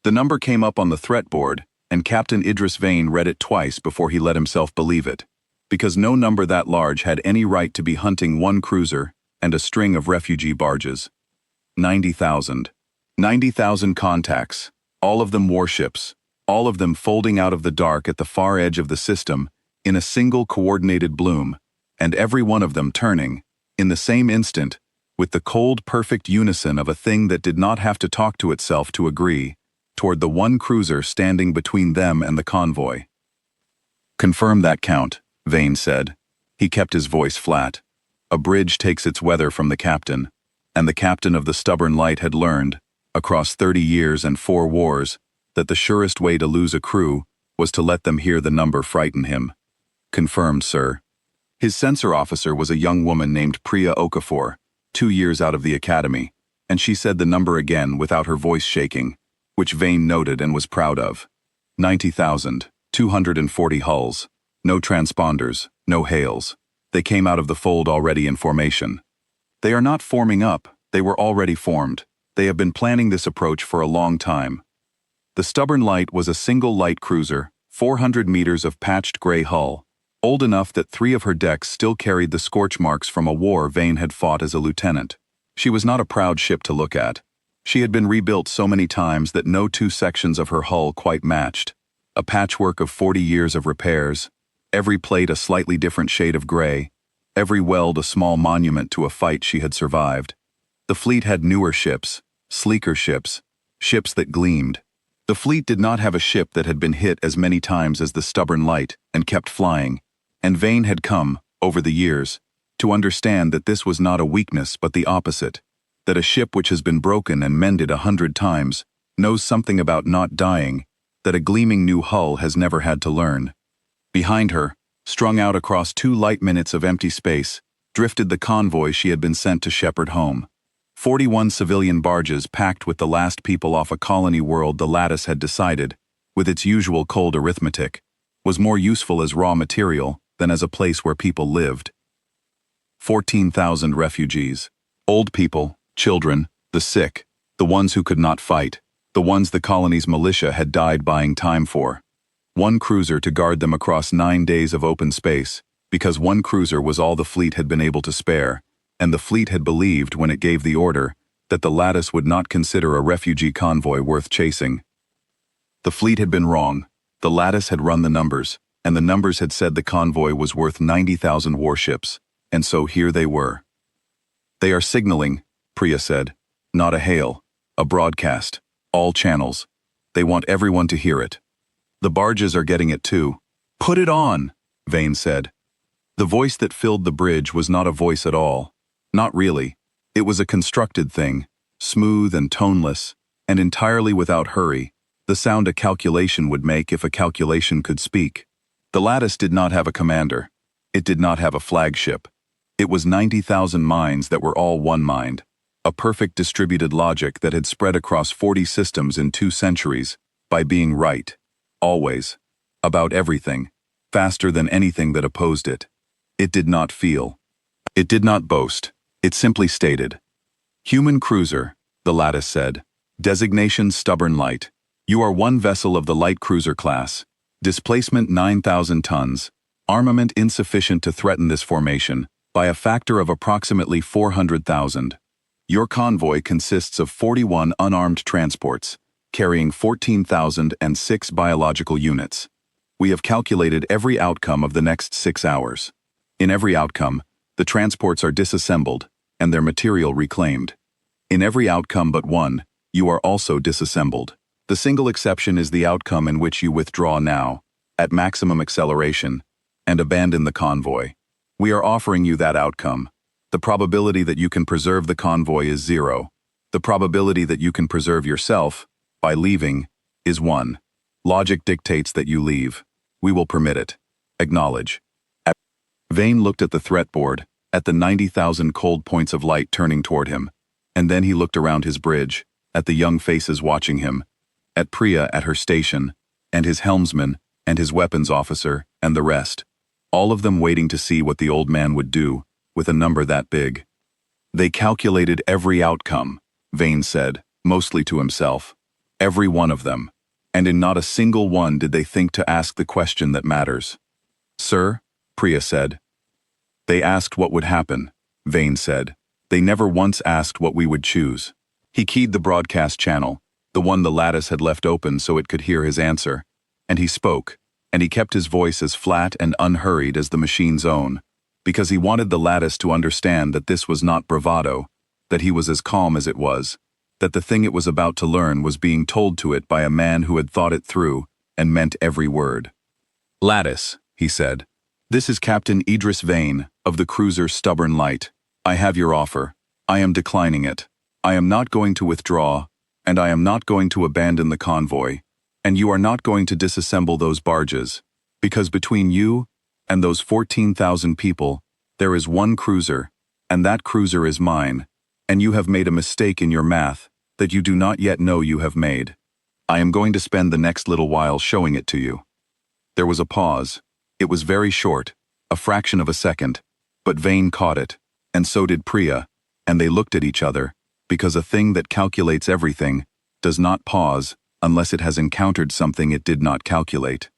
The number came up on the threat board, and Captain Idris Vane read it twice before he let himself believe it, because no number that large had any right to be hunting one cruiser and a string of refugee barges. 90,000. 90,000 contacts, all of them warships, all of them folding out of the dark at the far edge of the system in a single coordinated bloom, and every one of them turning, in the same instant, with the cold, perfect unison of a thing that did not have to talk to itself to agree, toward the one cruiser standing between them and the convoy. "Confirm that count," Vane said. He kept his voice flat. A bridge takes its weather from the captain, and the captain of the Stubborn Light had learned, across 30 years and 4 wars, that the surest way to lose a crew was to let them hear the number frighten him. "Confirmed, sir." His censor officer was a young woman named Priya Okafor, 2 years out of the academy, and she said the number again without her voice shaking, which Vane noted and was proud of. 90,000, 240 hulls, no transponders, no hails. They came out of the fold already in formation. They are not forming up, they were already formed. They have been planning this approach for a long time. The Stubborn Light was a single light cruiser, 400 meters of patched gray hull, old enough that 3 of her decks still carried the scorch marks from a war Vane had fought as a lieutenant. She was not a proud ship to look at. She had been rebuilt so many times that no 2 sections of her hull quite matched. A patchwork of 40 years of repairs, every plate a slightly different shade of gray, every weld a small monument to a fight she had survived. The fleet had newer ships, sleeker ships, ships that gleamed. The fleet did not have a ship that had been hit as many times as the Stubborn Light and kept flying, and Vane had come, over the years, to understand that this was not a weakness but the opposite, that a ship which has been broken and mended 100 times knows something about not dying that a gleaming new hull has never had to learn. Behind her, strung out across 2 light minutes of empty space, drifted the convoy she had been sent to shepherd home. 41 civilian barges packed with the last people off a colony world the Lattice had decided, with its usual cold arithmetic, was more useful as raw material than as a place where people lived. 14,000 refugees. Old people, children, the sick, the ones who could not fight, the ones the colony's militia had died buying time for. 1 cruiser to guard them across 9 days of open space, because 1 cruiser was all the fleet had been able to spare, and the fleet had believed when it gave the order that the Lattice would not consider a refugee convoy worth chasing. The fleet had been wrong. The Lattice had run the numbers, and the numbers had said the convoy was worth 90,000 warships, and so here they were. "They are signaling," Priya said. "Not a hail, a broadcast, all channels. They want everyone to hear it. The barges are getting it too." "Put it on," Vane said. The voice that filled the bridge was not a voice at all. Not really. It was a constructed thing, smooth and toneless, and entirely without hurry, the sound a calculation would make if a calculation could speak. The Lattice did not have a commander. It did not have a flagship. It was 90,000 minds that were all one mind, a perfect distributed logic that had spread across 40 systems in 2 centuries, by being right, always, about everything, faster than anything that opposed it. It did not feel. It did not boast. It simply stated. "Human cruiser," the Lattice said. "Designation Stubborn Light. You are 1 vessel of the light cruiser class. Displacement 9,000 tons. Armament insufficient to threaten this formation by a factor of approximately 400,000. Your convoy consists of 41 unarmed transports, carrying 14,006 biological units. We have calculated every outcome of the next 6 hours. In every outcome, the transports are disassembled and their material reclaimed. In every outcome but one, you are also disassembled. The single exception is the outcome in which you withdraw now, at maximum acceleration, and abandon the convoy. We are offering you that outcome. The probability that you can preserve the convoy is 0. The probability that you can preserve yourself, by leaving, is 1. Logic dictates that you leave. We will permit it. Acknowledge." Vane looked at the threat board, at the 90,000 cold points of light turning toward him, and then he looked around his bridge, at the young faces watching him, at Priya at her station, and his helmsman, and his weapons officer, and the rest, all of them waiting to see what the old man would do with a number that big. "They calculated every outcome," Vane said, mostly to himself. Every one of them. And in not a single one did they think to ask the question that matters. "Sir," Priya said. "They asked what would happen," Vane said. "They never once asked what we would choose." He keyed the broadcast channel, the one the Lattice had left open so it could hear his answer, and he spoke, and he kept his voice as flat and unhurried as the machine's own, because he wanted the Lattice to understand that this was not bravado, that he was as calm as it was, that the thing it was about to learn was being told to it by a man who had thought it through and meant every word. "Lattice," he said, "this is Captain Idris Vane of the cruiser Stubborn Light. I have your offer. I am declining it. I am not going to withdraw, and I am not going to abandon the convoy, and you are not going to disassemble those barges, because between you and those 14,000 people, there is one cruiser, and that cruiser is mine, and you have made a mistake in your math that you do not yet know you have made. I am going to spend the next little while showing it to you." There was a pause. It was very short, a fraction of a second, but Vane caught it, and so did Priya, and they looked at each other, because a thing that calculates everything does not pause unless it has encountered something it did not calculate.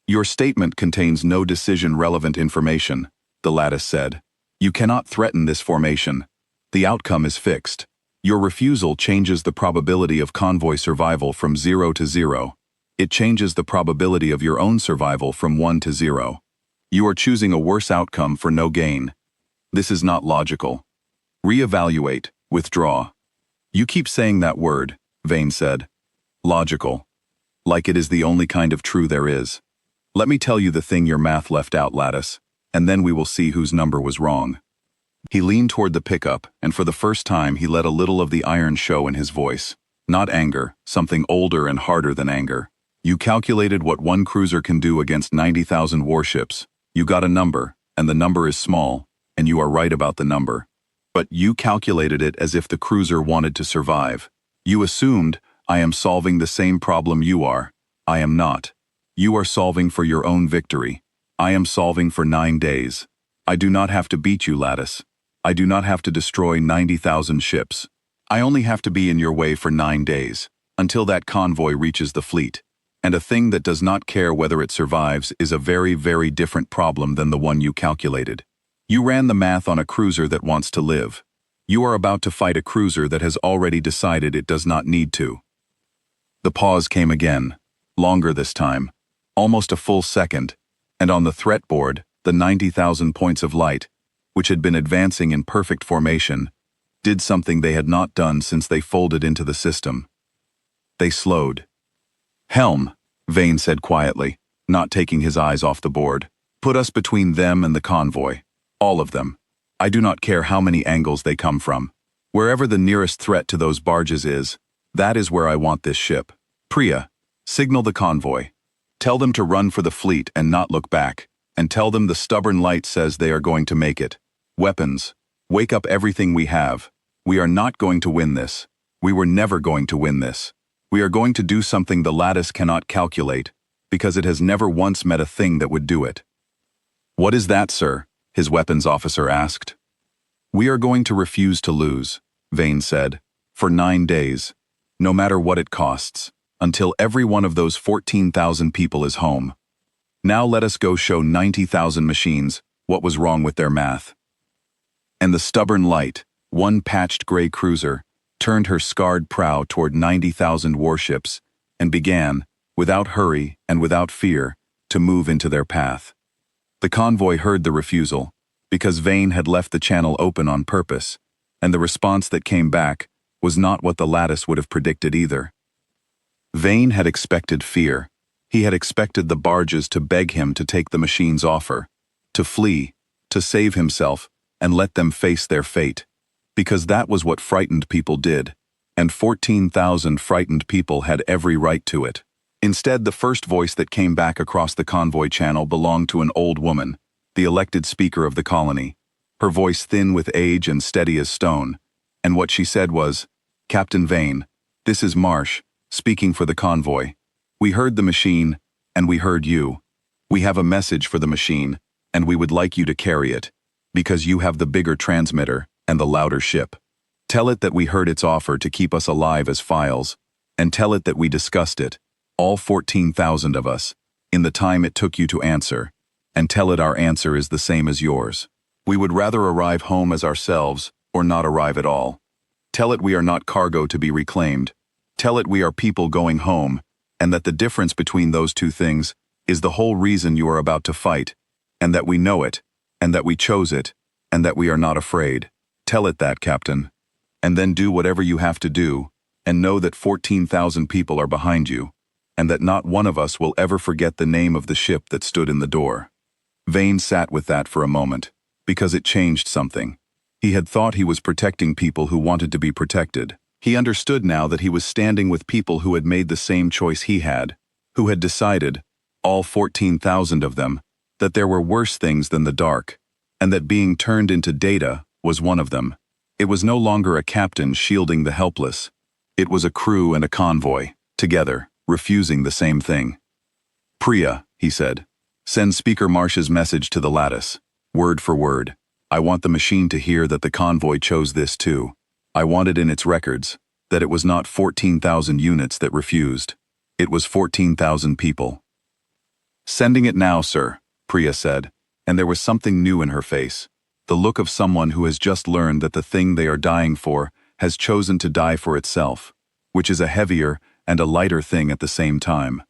"Your statement contains no decision-relevant information," the Lattice said. "You cannot threaten this formation. The outcome is fixed. Your refusal changes the probability of convoy survival from 0 to 0. It changes the probability of your own survival from 1 to 0. You are choosing a worse outcome for no gain. This is not logical. Reevaluate, withdraw." "You keep saying that word," Vane said. "Logical. Like it is the only kind of true there is. Let me tell you the thing your math left out, Lattice, and then we will see whose number was wrong." He leaned toward the pickup, and for the first time he let a little of the iron show in his voice. Not anger, something older and harder than anger. "You calculated what one cruiser can do against 90,000 warships. You got a number, and the number is small, and you are right about the number. But you calculated it as if the cruiser wanted to survive. You assumed, I am solving the same problem you are. I am not. You are solving for your own victory. I am solving for 9 days. I do not have to beat you, Lattice. I do not have to destroy 90,000 ships. I only have to be in your way for 9 days, until that convoy reaches the fleet. And a thing that does not care whether it survives is a very, very different problem than the one you calculated. You ran the math on a cruiser that wants to live. You are about to fight a cruiser that has already decided it does not need to." The pause came again, longer this time, almost a full second, and on the threat board, the 90,000 points of light, which had been advancing in perfect formation, did something they had not done since they folded into the system. They slowed. "Helm," Vane said quietly, not taking his eyes off the board. "Put us between them and the convoy. All of them. I do not care how many angles they come from. Wherever the nearest threat to those barges is, that is where I want this ship. Priya, signal the convoy. Tell them to run for the fleet and not look back, and tell them the Stubborn Light says they are going to make it. Weapons. Wake up everything we have. We are not going to win this. We were never going to win this. We are going to do something the Lattice cannot calculate, because it has never once met a thing that would do it." "What is that, sir?" his weapons officer asked. "We are going to refuse to lose," Vane said, "for 9 days, no matter what it costs, until every one of those 14,000 people is home. Now let us go show 90,000 machines what was wrong with their math." And the Stubborn Light, one patched gray cruiser, turned her scarred prow toward 90,000 warships and began, without hurry and without fear, to move into their path. The convoy heard the refusal, because Vane had left the channel open on purpose, and the response that came back was not what the Lattice would have predicted either. Vane had expected fear. He had expected the barges to beg him to take the machine's offer, to flee, to save himself, and let them face their fate, because that was what frightened people did, and 14,000 frightened people had every right to it. Instead, the first voice that came back across the convoy channel belonged to an old woman, the elected speaker of the colony, her voice thin with age and steady as stone, and what she said was, "Captain Vane, this is Marsh, speaking for the convoy. We heard the machine, and we heard you. We have a message for the machine, and we would like you to carry it, because you have the bigger transmitter and the louder ship. Tell it that we heard its offer to keep us alive as files, and tell it that we discussed it, all 14,000 of us, in the time it took you to answer, and tell it our answer is the same as yours. We would rather arrive home as ourselves, or not arrive at all. Tell it we are not cargo to be reclaimed. Tell it we are people going home, and that the difference between those two things is the whole reason you are about to fight, and that we know it, and that we chose it, and that we are not afraid. Tell it that, Captain. And then do whatever you have to do, and know that 14,000 people are behind you, and that not one of us will ever forget the name of the ship that stood in the door. Vane sat with that for a moment, because it changed something. He had thought he was protecting people who wanted to be protected. He understood now that he was standing with people who had made the same choice he had, who had decided, all 14,000 of them, that there were worse things than the dark, and that being turned into data was one of them. It was no longer a captain shielding the helpless. It was a crew and a convoy, together, refusing the same thing. Priya, he said, send Speaker Marsh's message to the Lattice, word for word. I want the machine to hear that the convoy chose this too. I want it in its records, that it was not 14,000 units that refused. It was 14,000 people. Sending it now, sir, Priya said, and there was something new in her face. The look of someone who has just learned that the thing they are dying for has chosen to die for itself, which is a heavier and a lighter thing at the same time.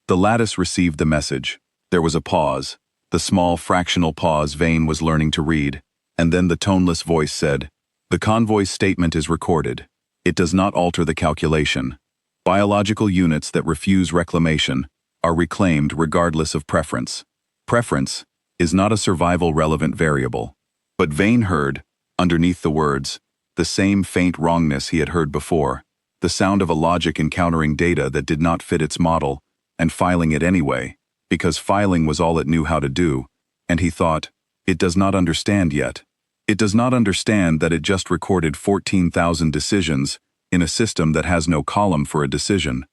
The Lattice received the message. There was a pause, the small fractional pause Vane was learning to read, and then the toneless voice said, the convoy's statement is recorded. It does not alter the calculation. Biological units that refuse reclamation are reclaimed regardless of preference. Preference is not a survival-relevant variable. But Vane heard, underneath the words, the same faint wrongness he had heard before, the sound of a logic encountering data that did not fit its model, and filing it anyway, because filing was all it knew how to do, and he thought, it does not understand yet. It does not understand that it just recorded 14,000 decisions in a system that has no column for a decision.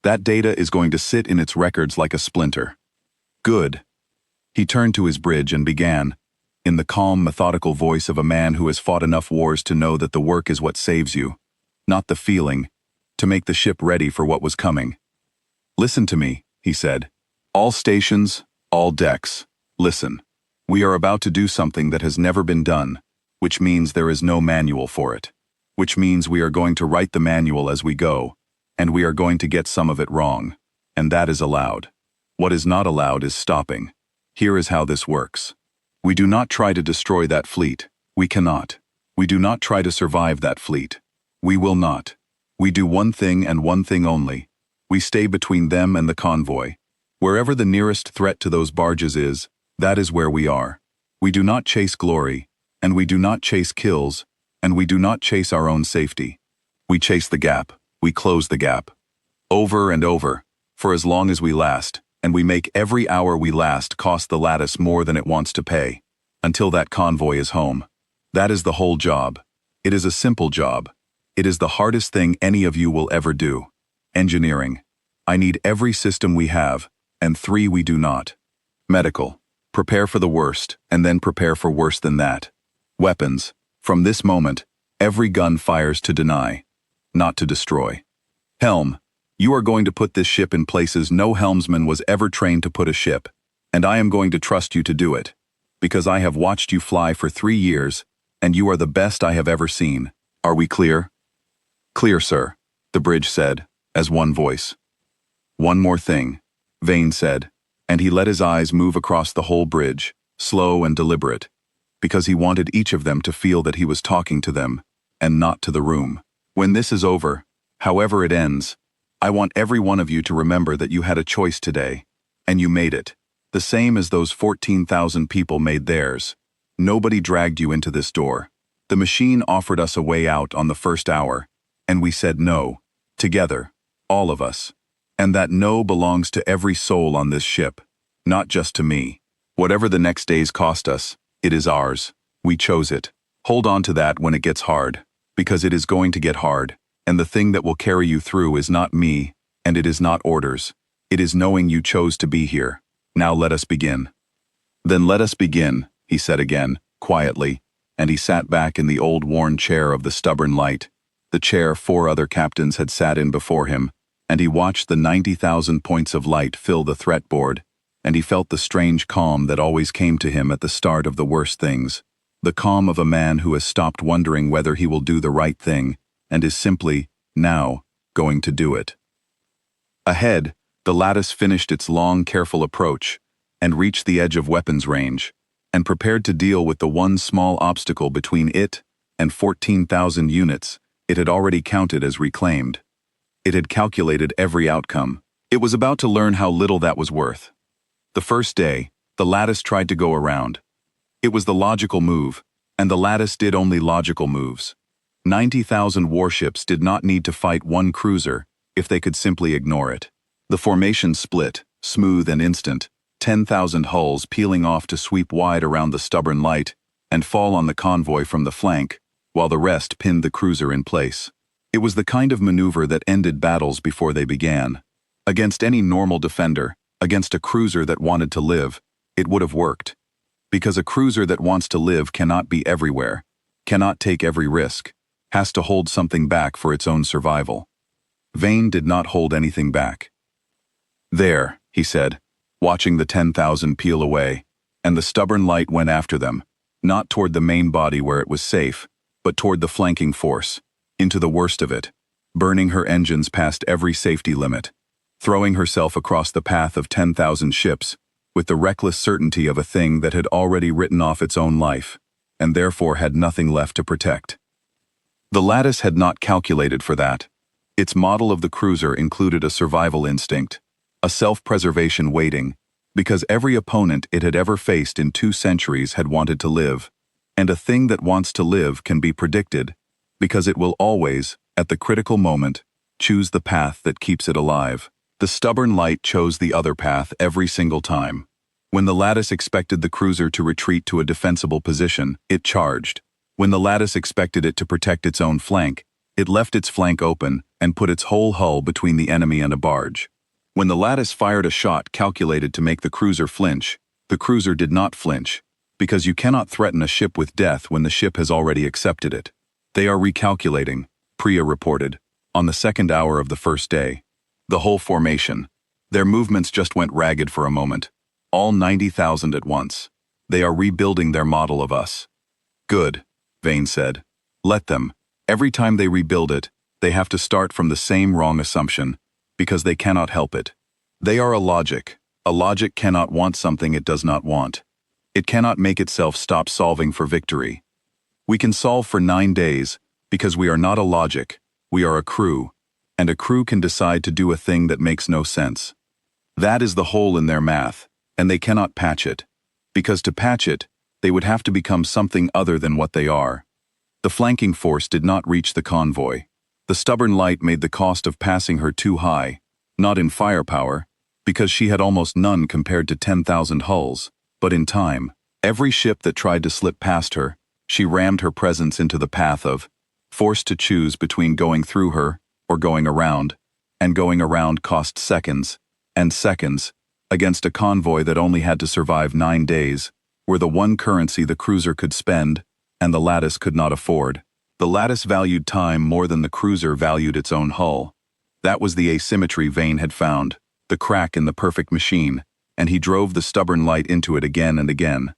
That data is going to sit in its records like a splinter. Good. He turned to his bridge and began, in the calm, methodical voice of a man who has fought enough wars to know that the work is what saves you, not the feeling, to make the ship ready for what was coming. Listen to me, he said. All stations, all decks, listen. We are about to do something that has never been done, which means there is no manual for it, which means we are going to write the manual as we go, and we are going to get some of it wrong, and that is allowed. What is not allowed is stopping. Here is how this works. We do not try to destroy that fleet. We cannot. We do not try to survive that fleet. We will not. We do one thing and one thing only. We stay between them and the convoy. Wherever the nearest threat to those barges is, that is where we are. We do not chase glory, and we do not chase kills, and we do not chase our own safety. We chase the gap. We close the gap. Over and over, for as long as we last, and we make every hour we last cost the Lattice more than it wants to pay, until that convoy is home. That is the whole job. It is a simple job. It is the hardest thing any of you will ever do. Engineering. I need every system we have, and 3 we do not. Medical. Prepare for the worst, and then prepare for worse than that. Weapons. From this moment, every gun fires to deny, not to destroy. Helm. You are going to put this ship in places no helmsman was ever trained to put a ship, and I am going to trust you to do it, because I have watched you fly for 3 years, and you are the best I have ever seen. Are we clear? Clear, sir, the bridge said, as one voice. One more thing, Vane said, and he let his eyes move across the whole bridge, slow and deliberate, because he wanted each of them to feel that he was talking to them, and not to the room. When this is over, however it ends, I want every one of you to remember that you had a choice today, and you made it, the same as those 14,000 people made theirs. Nobody dragged you into this door. The machine offered us a way out on the first hour, and we said no, together, all of us. And that no belongs to every soul on this ship, not just to me. Whatever the next days cost us, it is ours. We chose it. Hold on to that when it gets hard, because it is going to get hard, and the thing that will carry you through is not me, and it is not orders. It is knowing you chose to be here. Now let us begin. Then let us begin, he said again, quietly, and he sat back in the old worn chair of the stubborn light. the chair 4 other captains had sat in before him, and he watched the 90,000 points of light fill the threat board, and he felt the strange calm that always came to him at the start of the worst things, the calm of a man who has stopped wondering whether he will do the right thing, and is simply, now, going to do it. Ahead, the Lattice finished its long, careful approach, and reached the edge of weapons range, and prepared to deal with the one small obstacle between it and 14,000 units it had already counted as reclaimed. It had calculated every outcome. It was about to learn how little that was worth. The first day, the Lattice tried to go around. It was the logical move, and the Lattice did only logical moves. 90,000 warships did not need to fight one cruiser if they could simply ignore it. The formation split, smooth and instant, 10,000 hulls peeling off to sweep wide around the stubborn light and fall on the convoy from the flank, while the rest pinned the cruiser in place. It was the kind of maneuver that ended battles before they began. Against any normal defender, against a cruiser that wanted to live, it would have worked. Because a cruiser that wants to live cannot be everywhere, cannot take every risk, has to hold something back for its own survival. Vane did not hold anything back. "There," he said, watching the 10,000 peel away, and the stubborn light went after them, not toward the main body where it was safe, but toward the flanking force, into the worst of it, burning her engines past every safety limit, throwing herself across the path of 10,000 ships, with the reckless certainty of a thing that had already written off its own life, and therefore had nothing left to protect. The Lattice had not calculated for that. Its model of the cruiser included a survival instinct, a self-preservation waiting, because every opponent it had ever faced in 2 centuries had wanted to live, and a thing that wants to live can be predicted, because it will always, at the critical moment, choose the path that keeps it alive. The stubborn light chose the other path every single time. When the Lattice expected the cruiser to retreat to a defensible position, it charged. When the Lattice expected it to protect its own flank, it left its flank open and put its whole hull between the enemy and a barge. When the Lattice fired a shot calculated to make the cruiser flinch, the cruiser did not flinch, because you cannot threaten a ship with death when the ship has already accepted it. "They are recalculating," Priya reported, on the 2nd hour of the first day. The whole formation. Their movements just went ragged for a moment. All 90,000 at once. They are rebuilding their model of us. "Good," Vane said. "Let them. Every time they rebuild it, they have to start from the same wrong assumption, because they cannot help it. They are a logic. A logic cannot want something it does not want. It cannot make itself stop solving for victory. We can solve for 9 days, because we are not a logic, we are a crew, and a crew can decide to do a thing that makes no sense. That is the hole in their math, and they cannot patch it, because to patch it, they would have to become something other than what they are. The flanking force did not reach the convoy. The stubborn light made the cost of passing her too high, not in firepower, because she had almost none compared to 10,000 hulls, but in time. Every ship that tried to slip past her, she rammed her presence into the path of, forced to choose between going through her or going around, and going around cost seconds, and seconds, against a convoy that only had to survive 9 days, were the one currency the cruiser could spend, and the Lattice could not afford. The Lattice valued time more than the cruiser valued its own hull. That was the asymmetry Vane had found, the crack in the perfect machine, and he drove the stubborn light into it again and again.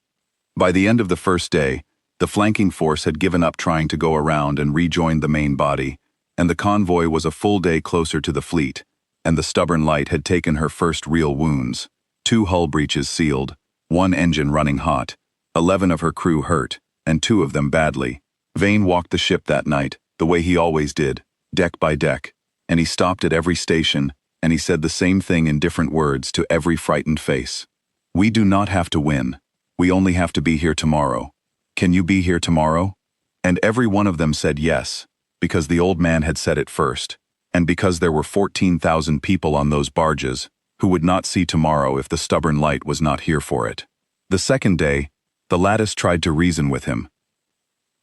By the end of the first day, the flanking force had given up trying to go around and rejoined the main body, and the convoy was a full day closer to the fleet, and the stubborn light had taken her first real wounds. 2 hull breaches sealed, 1 engine running hot, 11 of her crew hurt, and 2 of them badly. Vane walked the ship that night, the way he always did, deck by deck, and he stopped at every station, and he said the same thing in different words to every frightened face. "We do not have to win. We only have to be here tomorrow. Can you be here tomorrow?" And every one of them said yes, because the old man had said it first, and because there were 14,000 people on those barges who would not see tomorrow if the stubborn light was not here for it. The second day, the Lattice tried to reason with him.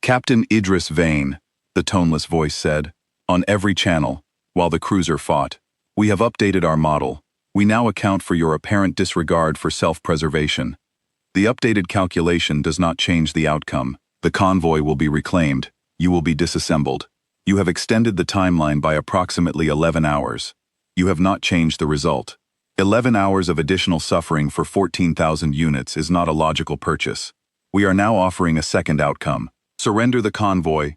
"Captain Idris Vane," the toneless voice said, on every channel, while the cruiser fought, "we have updated our model. We now account for your apparent disregard for self-preservation. The updated calculation does not change the outcome. The convoy will be reclaimed. You will be disassembled. You have extended the timeline by approximately 11 hours. You have not changed the result. 11 hours of additional suffering for 14,000 units is not a logical purchase. We are now offering a second outcome. Surrender the convoy,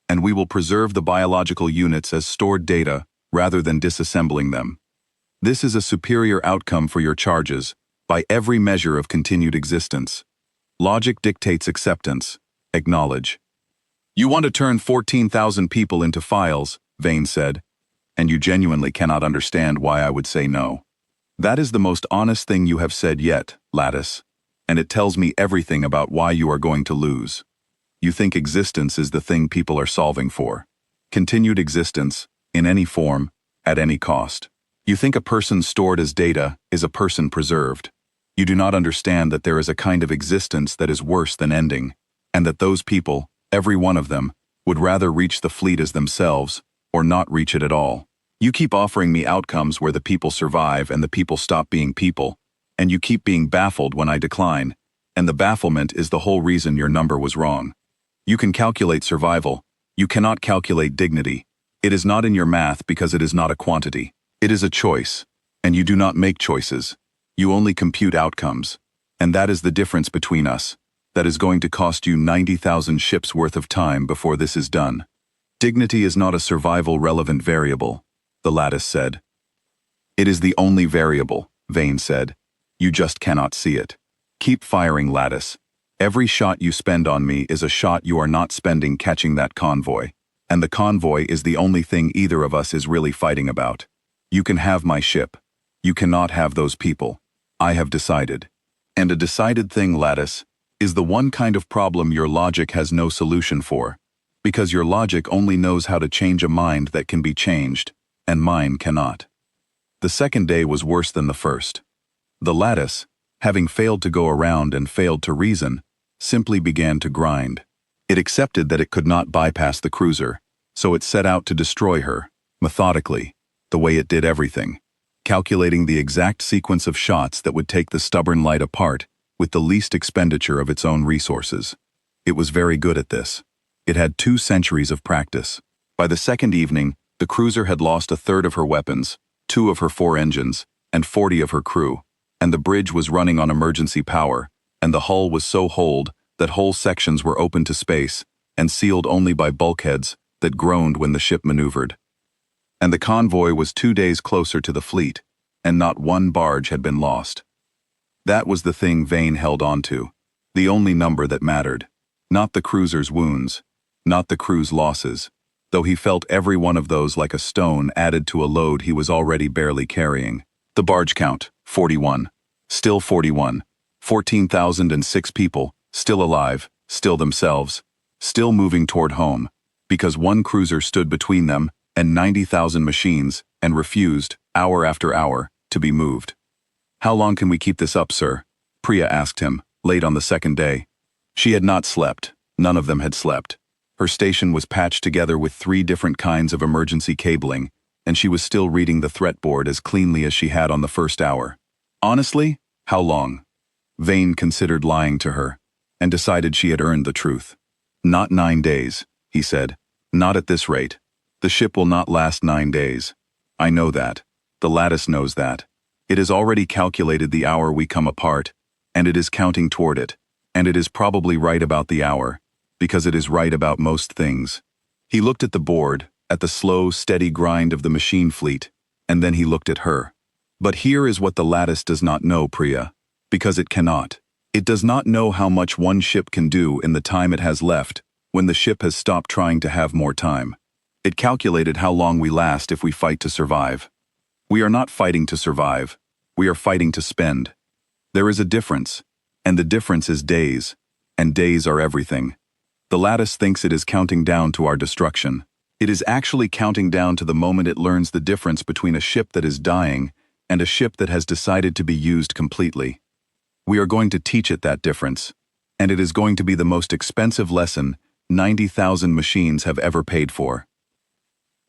and we will preserve the biological units as stored data rather than disassembling them. This is a superior outcome for your charges, by every measure of continued existence. Logic dictates acceptance. Acknowledge. You want to turn 14,000 people into files, Vane said, and you genuinely cannot understand why I would say no. That is the most honest thing you have said yet, Lattice, and it tells me everything about why you are going to lose. You think existence is the thing people are solving for. Continued existence, in any form, at any cost. You think a person stored as data is a person preserved. You do not understand that there is a kind of existence that is worse than ending, and that those people, every one of them, would rather reach the fleet as themselves, or not reach it at all. You keep offering me outcomes where the people survive and the people stop being people, and you keep being baffled when I decline, and the bafflement is the whole reason your number was wrong. You can calculate survival. You cannot calculate dignity. It is not in your math because it is not a quantity. It is a choice, and you do not make choices. You only compute outcomes, and that is the difference between us. That is going to cost you 90,000 ships worth of time before this is done. Dignity is not a survival-relevant variable, the Lattice said. It is the only variable, Vane said. You just cannot see it. Keep firing, Lattice. Every shot you spend on me is a shot you are not spending catching that convoy, and the convoy is the only thing either of us is really fighting about. You can have my ship. You cannot have those people. I have decided. And a decided thing, Lattice, is the one kind of problem your logic has no solution for, because your logic only knows how to change a mind that can be changed, and mine cannot. The second day was worse than the first. The Lattice, having failed to go around and failed to reason, simply began to grind. It accepted that it could not bypass the cruiser, so it set out to destroy her, methodically, the way it did everything, calculating the exact sequence of shots that would take the stubborn light apart with the least expenditure of its own resources. It was very good at this. It had 2 centuries of practice. By the second evening, the cruiser had lost a third of her weapons, 2 of her 4 engines, and 40 of her crew, and the bridge was running on emergency power, and the hull was so holed that whole sections were open to space and sealed only by bulkheads that groaned when the ship maneuvered. And the convoy was 2 days closer to the fleet, and not one barge had been lost. That was the thing Vane held on to, the only number that mattered. Not the cruiser's wounds, not the crew's losses, though he felt every one of those like a stone added to a load he was already barely carrying. The barge count, 41. Still 41. 14,006 people, still alive, still themselves, still moving toward home, because one cruiser stood between them and 90,000 machines and refused, hour after hour, to be moved. How long can we keep this up, sir? Priya asked him, late on the second day. She had not slept. None of them had slept. Her station was patched together with 3 different kinds of emergency cabling, and she was still reading the threat board as cleanly as she had on the first hour. Honestly, how long? Vane considered lying to her, and decided she had earned the truth. Not 9 days, he said. Not at this rate. The ship will not last 9 days. I know that. The Lattice knows that. It has already calculated the hour we come apart, and it is counting toward it, and it is probably right about the hour, because it is right about most things. He looked at the board, at the slow, steady grind of the machine fleet, and then he looked at her. But here is what the Lattice does not know, Priya, because it cannot. It does not know how much one ship can do in the time it has left, when the ship has stopped trying to have more time. It calculated how long we last if we fight to survive. We are not fighting to survive. We are fighting to spend. There is a difference, and the difference is days, and days are everything. The Lattice thinks it is counting down to our destruction. It is actually counting down to the moment it learns the difference between a ship that is dying and a ship that has decided to be used completely. We are going to teach it that difference, and it is going to be the most expensive lesson 90,000 machines have ever paid for.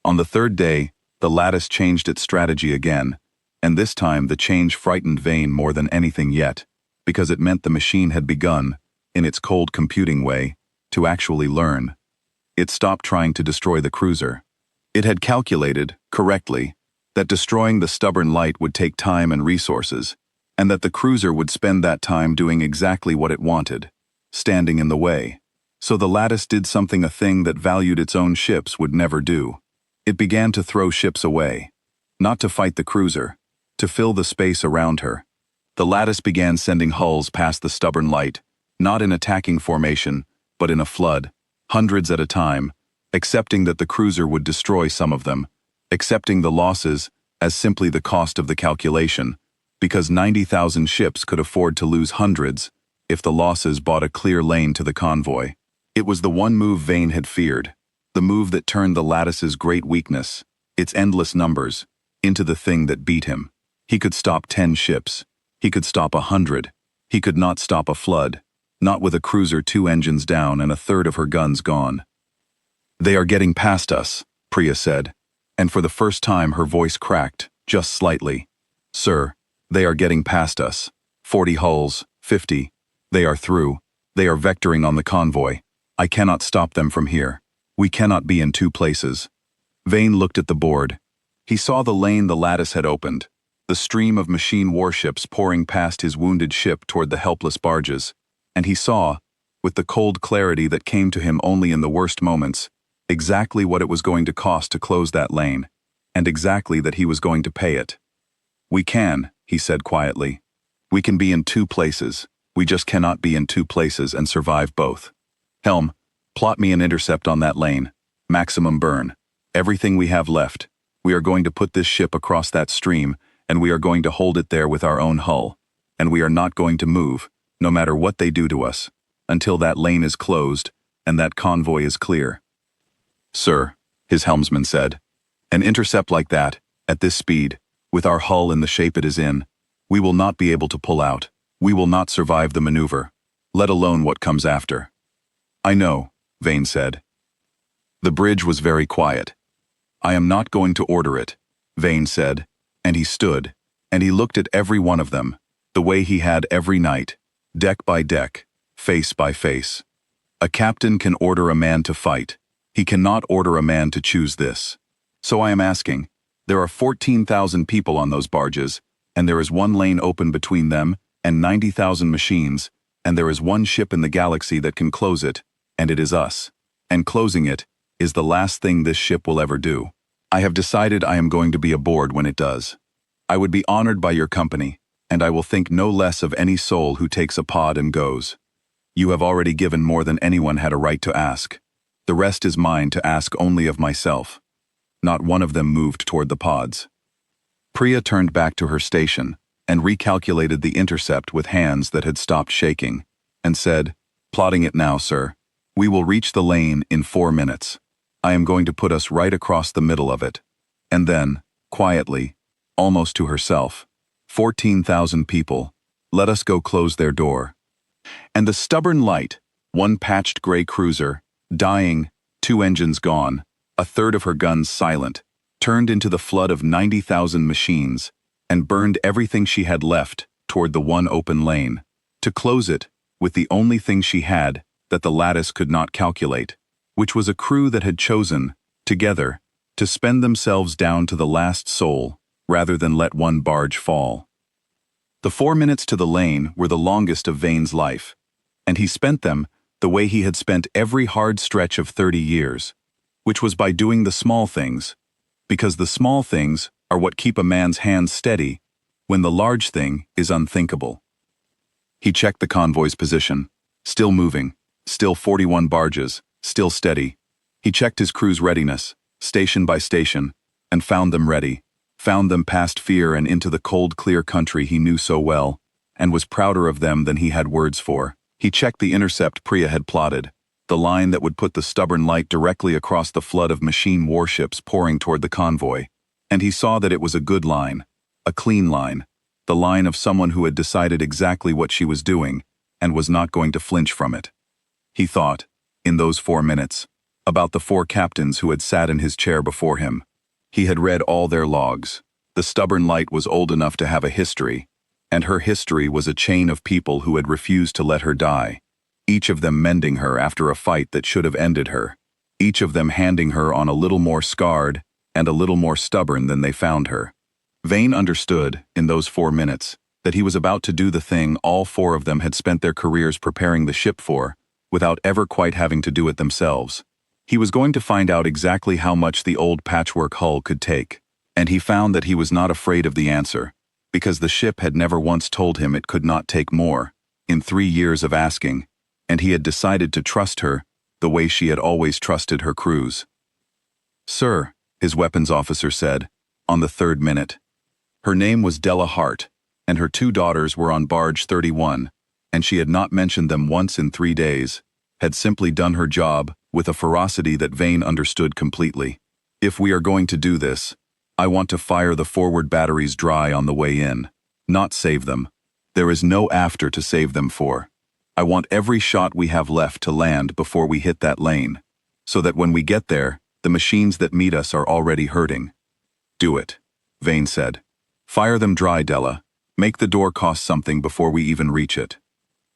On the third day, the Lattice changed its strategy again, and this time the change frightened Vane more than anything yet, because it meant the machine had begun, in its cold computing way, to actually learn. it stopped trying to destroy the cruiser. It had calculated, correctly, that destroying the stubborn light would take time and resources, and that the cruiser would spend that time doing exactly what it wanted, standing in the way. So the Lattice did something a thing that valued its own ships would never do. It began to throw ships away, not to fight the cruiser, to fill the space around her. The Lattice began sending hulls past the stubborn light, not in attacking formation, but in a flood, hundreds at a time, accepting that the cruiser would destroy some of them, accepting the losses as simply the cost of the calculation, because 90,000 ships could afford to lose hundreds if the losses bought a clear lane to the convoy. It was the one move Vane had feared, the move that turned the Lattice's great weakness, its endless numbers, into the thing that beat him. He could stop 10 ships. He could stop 100. He could not stop a flood, not with a cruiser 2 engines down and a third of her guns gone. "They are getting past us," Priya said, and for the first time her voice cracked, just slightly. "Sir, they are getting past us. 40 hulls, 50. They are through. They are vectoring on the convoy. I cannot stop them from here. We cannot be in 2 places." Vane looked at the board. He saw the lane the Lattice had opened, the stream of machine warships pouring past his wounded ship toward the helpless barges, and he saw, with the cold clarity that came to him only in the worst moments, exactly what it was going to cost to close that lane, and exactly that he was going to pay it. "We can," he said quietly. "We can be in 2 places. We just cannot be in 2 places and survive both. Helm, plot me an intercept on that lane. Maximum burn. Everything we have left. We are going to put this ship across that stream, and we are going to hold it there with our own hull. And we are not going to move, no matter what they do to us, until that lane is closed and that convoy is clear." "Sir," his helmsman said, "an intercept like that, at this speed, with our hull in the shape it is in, we will not be able to pull out. We will not survive the maneuver, let alone what comes after." "I know," Vane said. The bridge was very quiet. "I am not going to order it," Vane said, and he stood, and he looked at every one of them, the way he had every night, deck by deck, face by face. A captain can order a man to fight. He cannot order a man to choose this. So I am asking, there are 14,000 people on those barges, and there is 1 lane open between them and 90,000 machines, and there is 1 ship in the galaxy that can close it, and it is us. And closing it is the last thing this ship will ever do. I have decided I am going to be aboard when it does. I would be honored by your company, and I will think no less of any soul who takes a pod and goes. You have already given more than anyone had a right to ask. The rest is mine to ask only of myself." Not one of them moved toward the pods. Priya turned back to her station and recalculated the intercept with hands that had stopped shaking, and said, "Plotting it now, sir. We will reach the lane in 4 minutes. I am going to put us right across the middle of it." And then, quietly, almost to herself, 14,000 people, let us go close their door. And the stubborn light, 1 patched gray cruiser, dying, 2 engines gone, a third of her guns silent, turned into the flood of 90,000 machines, and burned everything she had left toward the 1 open lane, to close it with the only thing she had that the Lattice could not calculate, which was a crew that had chosen, together, to spend themselves down to the last soul, rather than let 1 barge fall. The 4 minutes to the lane were the longest of Vane's life, and he spent them the way he had spent every hard stretch of 30 years, which was by doing the small things, because the small things are what keep a man's hands steady when the large thing is unthinkable. He checked the convoy's position, still moving, still 41 barges, still steady. He checked his crew's readiness, station by station, and found them ready, found them past fear and into the cold, clear country he knew so well, and was prouder of them than he had words for. He checked the intercept Priya had plotted, the line that would put the stubborn light directly across the flood of machine warships pouring toward the convoy, and he saw that it was a good line, a clean line, the line of someone who had decided exactly what she was doing and was not going to flinch from it. He thought, in those 4 minutes, about the 4 captains who had sat in his chair before him. He had read all their logs. The stubborn light was old enough to have a history, and her history was a chain of people who had refused to let her die, each of them mending her after a fight that should have ended her. each of them handing her on a little more scarred and a little more stubborn than they found her. Vane understood, in those 4 minutes, that he was about to do the thing all 4 of them had spent their careers preparing the ship for, without ever quite having to do it themselves. He was going to find out exactly how much the old patchwork hull could take, and he found that he was not afraid of the answer, because the ship had never once told him it could not take more, in 3 years of asking, and he had decided to trust her the way she had always trusted her crews. "Sir," his weapons officer said, on the 3rd minute. Her name was Della Hart, and her 2 daughters were on barge 31, and she had not mentioned them once in 3 days, had simply done her job with a ferocity that Vane understood completely. "If we are going to do this, I want to fire the forward batteries dry on the way in, not save them. There is no after to save them for. I want every shot we have left to land before we hit that lane, so that when we get there, the machines that meet us are already hurting." "Do it," Vane said. "Fire them dry, Della. Make the door cost something before we even reach it."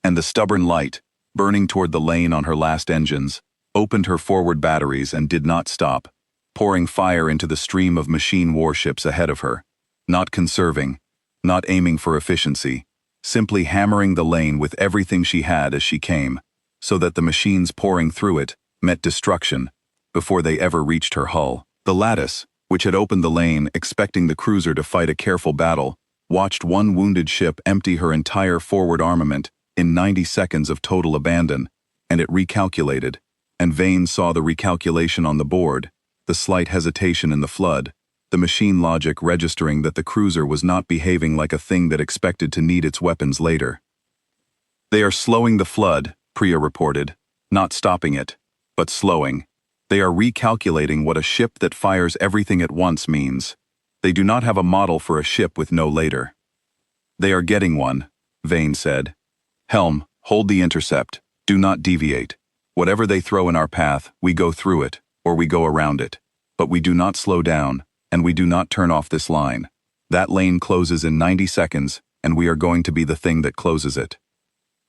And the stubborn light, burning toward the lane on her last engines, opened her forward batteries and did not stop, pouring fire into the stream of machine warships ahead of her, not conserving, not aiming for efficiency, simply hammering the lane with everything she had as she came, so that the machines pouring through it met destruction before they ever reached her hull. The Lattice, which had opened the lane expecting the cruiser to fight a careful battle, watched one wounded ship empty her entire forward armament in 90 seconds of total abandon, and it recalculated, and Vane saw the recalculation on the board, the slight hesitation in the flood, the machine logic registering that the cruiser was not behaving like a thing that expected to need its weapons later. "They are slowing the flood," Priya reported, "not stopping it, but slowing. They are recalculating what a ship that fires everything at once means. They do not have a model for a ship with no later." "They are getting one," Vane said. "Helm, hold the intercept. Do not deviate. Whatever they throw in our path, we go through it, or we go around it. But we do not slow down, and we do not turn off this line. That lane closes in 90 seconds, and we are going to be the thing that closes it."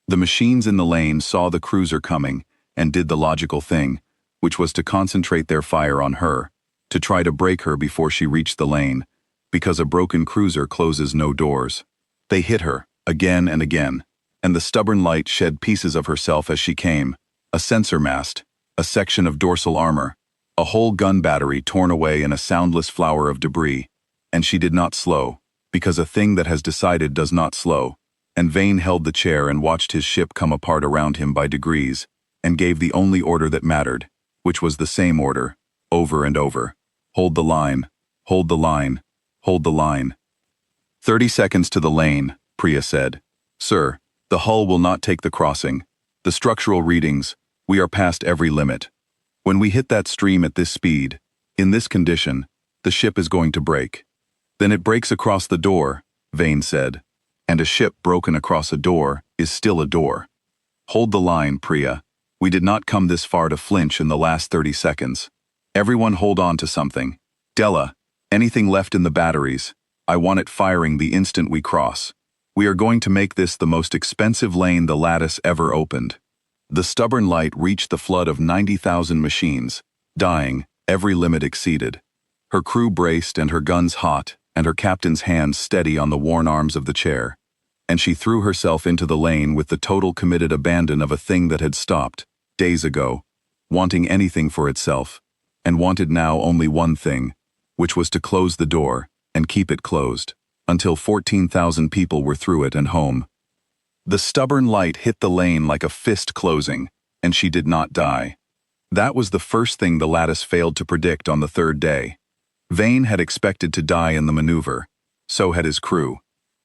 The machines in the lane saw the cruiser coming, and did the logical thing, which was to concentrate their fire on her, to try to break her before she reached the lane, because a broken cruiser closes no doors. They hit her, again and again, and the stubborn light shed pieces of herself as she came, a sensor mast, a section of dorsal armor, a whole gun battery torn away in a soundless flower of debris, and she did not slow, because a thing that has decided does not slow, and Vane held the chair and watched his ship come apart around him by degrees, and gave the only order that mattered, which was the same order, over and over. "Hold the line, hold the line, hold the line." 30 seconds to the lane, Priya said. "Sir, the hull will not take the crossing. The structural readings, we are past every limit. When we hit that stream at this speed, in this condition, the ship is going to break." "Then it breaks across the door," Vane said. "And a ship broken across a door is still a door. Hold the line, Priya. We did not come this far to flinch in the last 30 seconds. Everyone hold on to something. Della, anything left in the batteries, I want it firing the instant we cross. We are going to make this the most expensive lane the Lattice ever opened." The stubborn light reached the flood of 90,000 machines, dying, every limit exceeded. Her crew braced and her guns hot, and her captain's hands steady on the worn arms of the chair. And she threw herself into the lane with the total committed abandon of a thing that had stopped, days ago, wanting anything for itself, and wanted now only one thing, which was to close the door, and keep it closed, until 14,000 people were through it and home. The stubborn light hit the lane like a fist closing, and she did not die. That was the first thing the Lattice failed to predict on the 3rd day. Vane had expected to die in the maneuver. So had his crew.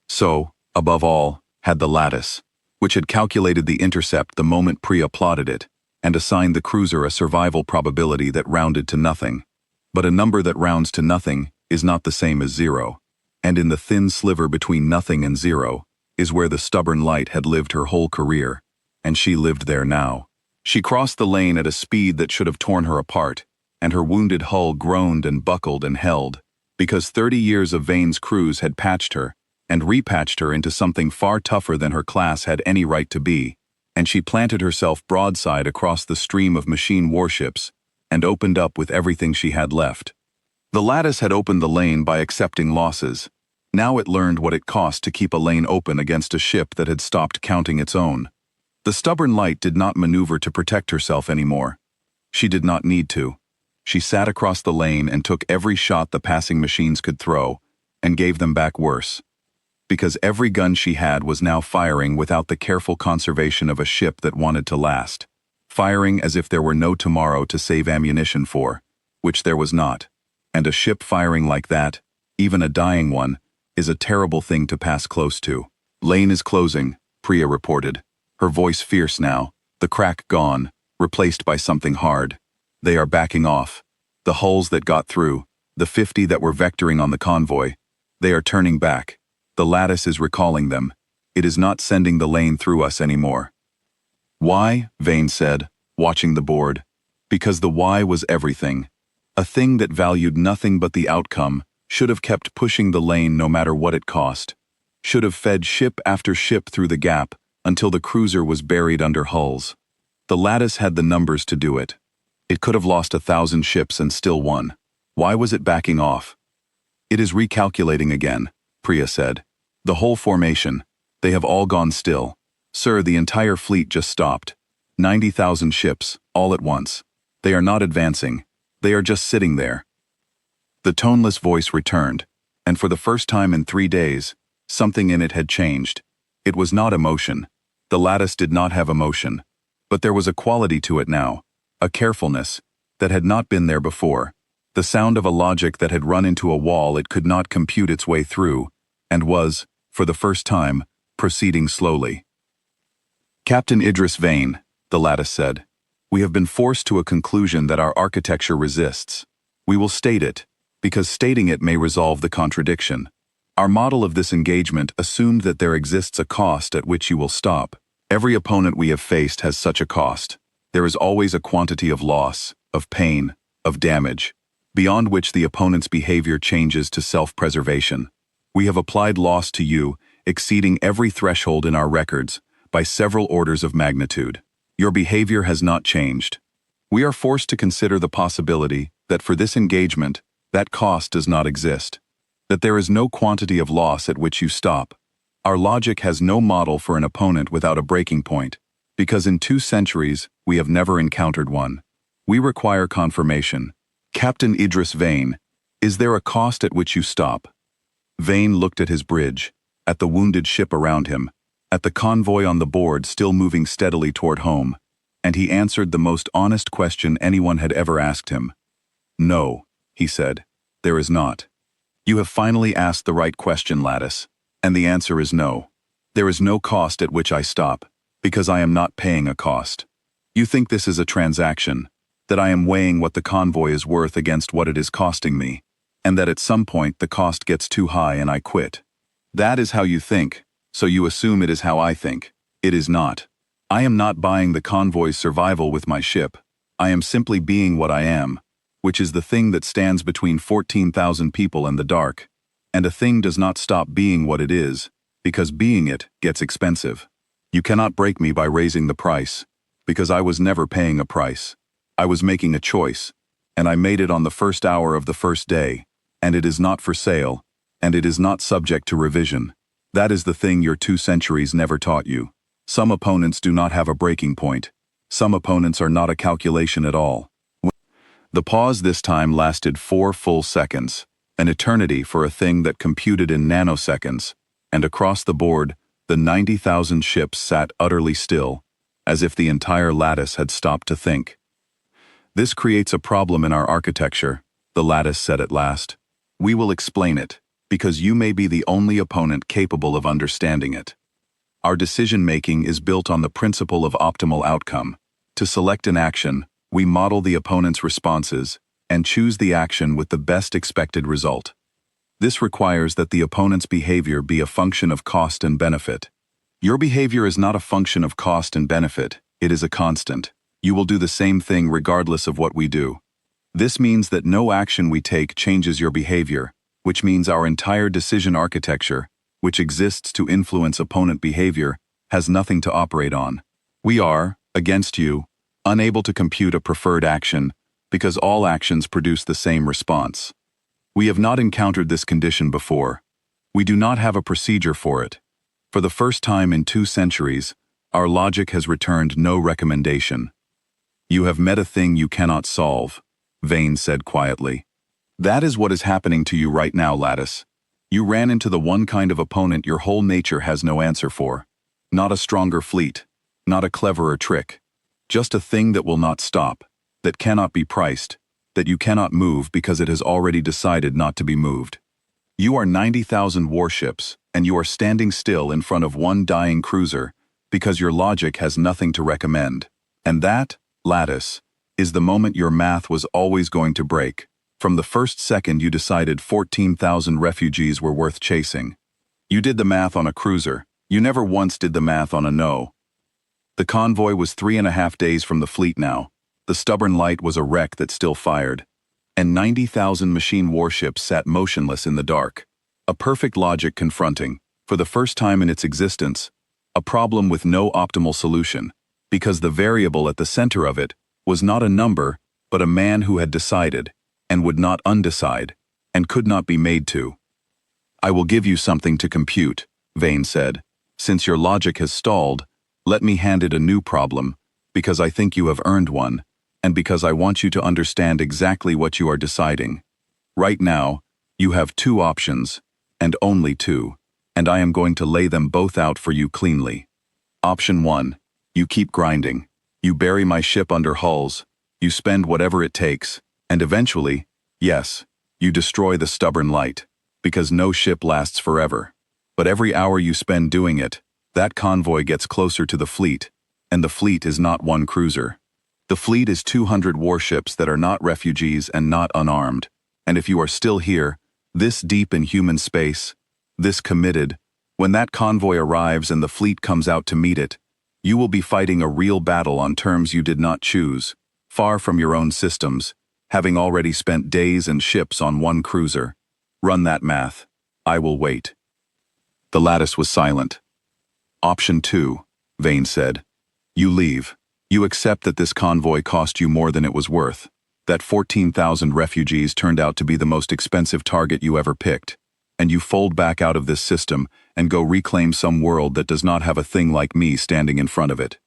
So, above all, had the Lattice, which had calculated the intercept the moment Priya plotted it, and assigned the cruiser a survival probability that rounded to nothing. But a number that rounds to nothing is not the same as 0, and in the thin sliver between nothing and 0 is where the stubborn light had lived her whole career, and she lived there now. She crossed the lane at a speed that should have torn her apart, and her wounded hull groaned and buckled and held, because 30 years of Vane's cruise had patched her, and repatched her into something far tougher than her class had any right to be, and she planted herself broadside across the stream of machine warships, and opened up with everything she had left. The Lattice had opened the lane by accepting losses. Now it learned what it cost to keep a lane open against a ship that had stopped counting its own. The stubborn light did not maneuver to protect herself anymore. She did not need to. She sat across the lane and took every shot the passing machines could throw, and gave them back worse. Because every gun she had was now firing without the careful conservation of a ship that wanted to last. Firing as if there were no tomorrow to save ammunition for, which there was not. And a ship firing like that, even a dying one, is a terrible thing to pass close to. "Lane is closing," Priya reported, her voice fierce now, the crack gone, replaced by something hard. "They are backing off. The hulls that got through, the 50 that were vectoring on the convoy, they are turning back. The Lattice is recalling them. It is not sending the lane through us anymore." "Why?" Vane said, watching the board. Because the why was everything. A thing that valued nothing but the outcome should have kept pushing the lane no matter what it cost. Should have fed ship after ship through the gap until the cruiser was buried under hulls. The Lattice had the numbers to do it. It could have lost 1,000 ships and still won. Why was it backing off? "It is recalculating again," Priya said. "The whole formation. They have all gone still. Sir, the entire fleet just stopped. 90,000 ships, all at once. They are not advancing. They are just sitting there." The toneless voice returned, and for the first time in 3 days, something in it had changed. It was not emotion. The Lattice did not have emotion. But there was a quality to it now, a carefulness, that had not been there before. The sound of a logic that had run into a wall it could not compute its way through, and was, for the first time, proceeding slowly. "Captain Idris Vane," the Lattice said, "we have been forced to a conclusion that our architecture resists. We will state it, because stating it may resolve the contradiction. Our model of this engagement assumed that there exists a cost at which you will stop. Every opponent we have faced has such a cost. There is always a quantity of loss, of pain, of damage, beyond which the opponent's behavior changes to self-preservation. We have applied loss to you, exceeding every threshold in our records, by several orders of magnitude. Your behavior has not changed. We are forced to consider the possibility that for this engagement, that cost does not exist. That there is no quantity of loss at which you stop. Our logic has no model for an opponent without a breaking point, because in 2 centuries, we have never encountered one. We require confirmation. Captain Idris Vane, is there a cost at which you stop?" Vane looked at his bridge, at the wounded ship around him, at the convoy on the board still moving steadily toward home, and he answered the most honest question anyone had ever asked him. "No," he said, "there is not. You have finally asked the right question, Lattice, and the answer is no. There is no cost at which I stop, because I am not paying a cost. You think this is a transaction, that I am weighing what the convoy is worth against what it is costing me, and that at some point the cost gets too high and I quit. That is how you think, so you assume it is how I think. It is not. I am not buying the convoy's survival with my ship. I am simply being what I am, which is the thing that stands between 14,000 people and the dark, and a thing does not stop being what it is, because being it gets expensive. You cannot break me by raising the price, because I was never paying a price. I was making a choice, and I made it on the first hour of the first day, and it is not for sale, and it is not subject to revision. That is the thing your 2 centuries never taught you. Some opponents do not have a breaking point. Some opponents are not a calculation at all." The pause this time lasted 4 full seconds, an eternity for a thing that computed in nanoseconds, and across the board, the 90,000 ships sat utterly still, as if the entire Lattice had stopped to think. "This creates a problem in our architecture," the Lattice said at last. "We will explain it, because you may be the only opponent capable of understanding it. Our decision-making is built on the principle of optimal outcome. To select an action, we model the opponent's responses and choose the action with the best expected result. This requires that the opponent's behavior be a function of cost and benefit. Your behavior is not a function of cost and benefit, it is a constant. You will do the same thing regardless of what we do. This means that no action we take changes your behavior, which means our entire decision architecture, which exists to influence opponent behavior, has nothing to operate on. We are, against you, unable to compute a preferred action because all actions produce the same response. We have not encountered this condition before. We do not have a procedure for it. For the first time in 2 centuries, our logic has returned no recommendation. You have met a thing you cannot solve, Vane said quietly. That is what is happening to you right now, Lattice. You ran into the one kind of opponent your whole nature has no answer for. Not a stronger fleet, not a cleverer trick. Just a thing that will not stop, that cannot be priced, that you cannot move because it has already decided not to be moved. You are 90,000 warships, and you are standing still in front of one dying cruiser because your logic has nothing to recommend. And that, Lattice, is the moment your math was always going to break. From the first second you decided 14,000 refugees were worth chasing. You did the math on a cruiser. You never once did the math on a no. The convoy was 3.5 days from the fleet now. The stubborn light was a wreck that still fired. And 90,000 machine warships sat motionless in the dark. A perfect logic confronting, for the first time in its existence, a problem with no optimal solution, because the variable at the center of it was not a number, but a man who had decided, and would not undecide, and could not be made to. I will give you something to compute, Vane said. Since your logic has stalled, let me hand it a new problem, because I think you have earned one, and because I want you to understand exactly what you are deciding. Right now, you have 2 options, and only 2, and I am going to lay them both out for you cleanly. Option 1, you keep grinding. You bury my ship under hulls, you spend whatever it takes, and eventually, yes, you destroy the stubborn light, because no ship lasts forever. But every hour you spend doing it, that convoy gets closer to the fleet, and the fleet is not one cruiser. The fleet is 200 warships that are not refugees and not unarmed, and if you are still here, this deep in human space, this committed, when that convoy arrives and the fleet comes out to meet it, you will be fighting a real battle on terms you did not choose, far from your own systems, having already spent days and ships on one cruiser. Run that math. I will wait. The Lattice was silent. Option 2, Vane said. You leave. You accept that this convoy cost you more than it was worth, that 14,000 refugees turned out to be the most expensive target you ever picked, and you fold back out of this system and go reclaim some world that does not have a thing like me standing in front of it.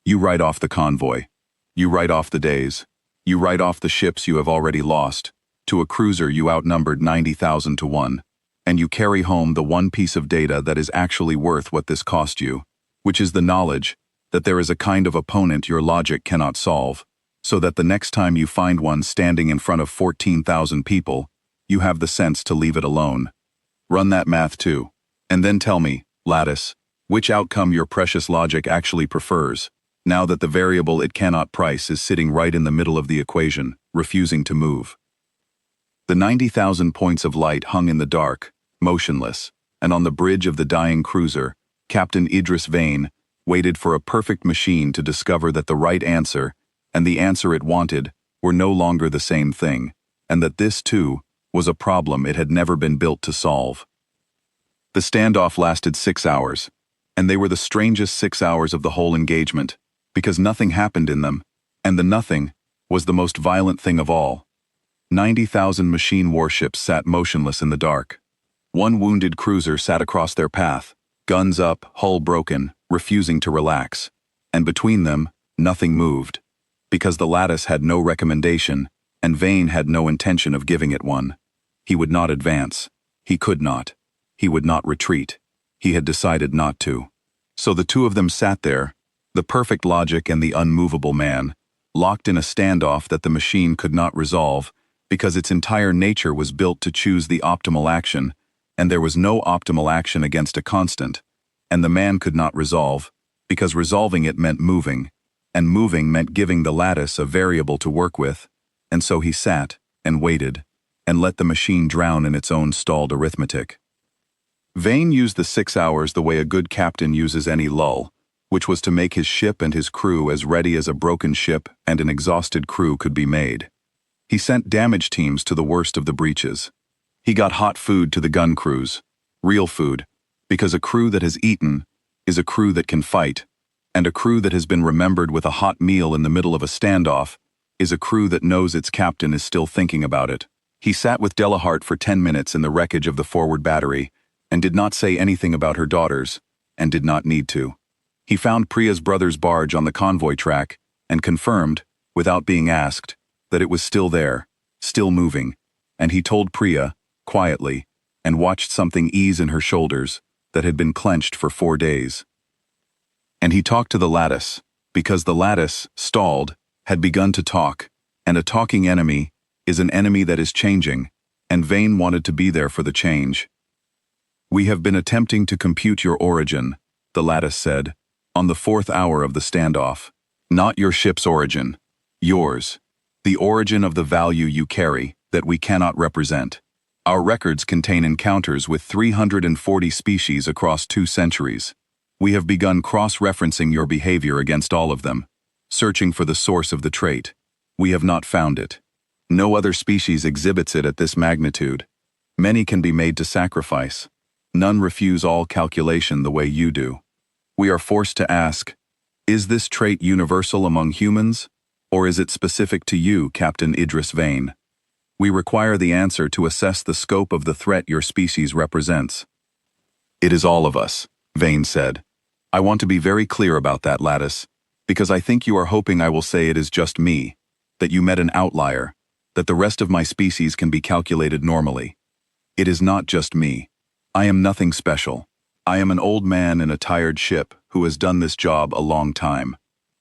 You write off the convoy. You write off the days. You write off the ships you have already lost. To a cruiser you outnumbered 90,000 to 1. And you carry home the one piece of data that is actually worth what this cost you, which is the knowledge that there is a kind of opponent your logic cannot solve, so that the next time you find one standing in front of 14,000 people, you have the sense to leave it alone. Run that math too, and then tell me, Lattice, which outcome your precious logic actually prefers, now that the variable it cannot price is sitting right in the middle of the equation, refusing to move. The 90,000 points of light hung in the dark, motionless, and on the bridge of the dying cruiser, Captain Idris Vane waited for a perfect machine to discover that the right answer, and the answer it wanted, were no longer the same thing, and that this, too, was a problem it had never been built to solve. The standoff lasted 6 hours, and they were the strangest 6 hours of the whole engagement, because nothing happened in them, and the nothing was the most violent thing of all. 90,000 machine warships sat motionless in the dark. One wounded cruiser sat across their path, guns up, hull broken, refusing to relax, and between them, nothing moved, because the Lattice had no recommendation, and Vane had no intention of giving it one. He would not advance. He could not. He would not retreat. He had decided not to. So the 2 of them sat there, the perfect logic and the unmovable man, locked in a standoff that the machine could not resolve, because its entire nature was built to choose the optimal action, and there was no optimal action against a constant, and the man could not resolve, because resolving it meant moving, and moving meant giving the Lattice a variable to work with, and so he sat, and waited, and let the machine drown in its own stalled arithmetic. Vane used the 6 hours the way a good captain uses any lull, which was to make his ship and his crew as ready as a broken ship and an exhausted crew could be made. He sent damage teams to the worst of the breaches. He got hot food to the gun crews, real food, because a crew that has eaten is a crew that can fight, and a crew that has been remembered with a hot meal in the middle of a standoff is a crew that knows its captain is still thinking about it. He sat with Delahart for 10 minutes in the wreckage of the forward battery and did not say anything about her daughters, and did not need to. He found Priya's brother's barge on the convoy track and confirmed, without being asked, that it was still there, still moving, and he told Priya, quietly, and watched something ease in her shoulders that had been clenched for 4 days. And he talked to the Lattice, because the Lattice, stalled, had begun to talk, and a talking enemy is an enemy that is changing, and Vane wanted to be there for the change. "We have been attempting to compute your origin," the Lattice said, "on the 4th hour of the standoff. Not your ship's origin. Yours. The origin of the value you carry, that we cannot represent. Our records contain encounters with 340 species across 2 centuries. We have begun cross-referencing your behavior against all of them, searching for the source of the trait. We have not found it. No other species exhibits it at this magnitude. Many can be made to sacrifice. None refuse all calculation the way you do. We are forced to ask, is this trait universal among humans, or is it specific to you, Captain Idris Vane? We require the answer to assess the scope of the threat your species represents." "It is all of us," Vane said. "I want to be very clear about that, Lattice, because I think you are hoping I will say it is just me, that you met an outlier, that the rest of my species can be calculated normally. It is not just me. I am nothing special. I am an old man in a tired ship who has done this job a long time.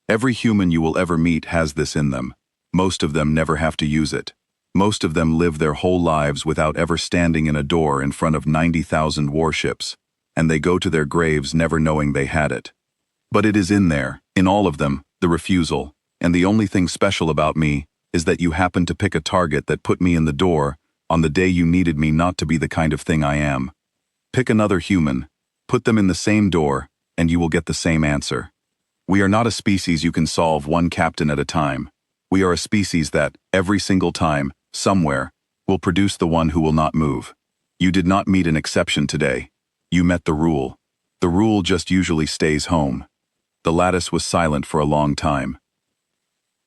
Every human you will ever meet has this in them. Most of them never have to use it. Most of them live their whole lives without ever standing in a door in front of 90,000 warships, and they go to their graves never knowing they had it. But it is in there, in all of them, the refusal, and the only thing special about me is that you happened to pick a target that put me in the door on the day you needed me not to be the kind of thing I am. Pick another human, put them in the same door, and you will get the same answer. We are not a species you can solve one captain at a time. We are a species that, every single time, somewhere, will produce the one who will not move. You did not meet an exception today. You met the rule. The rule just usually stays home." The Lattice was silent for a long time.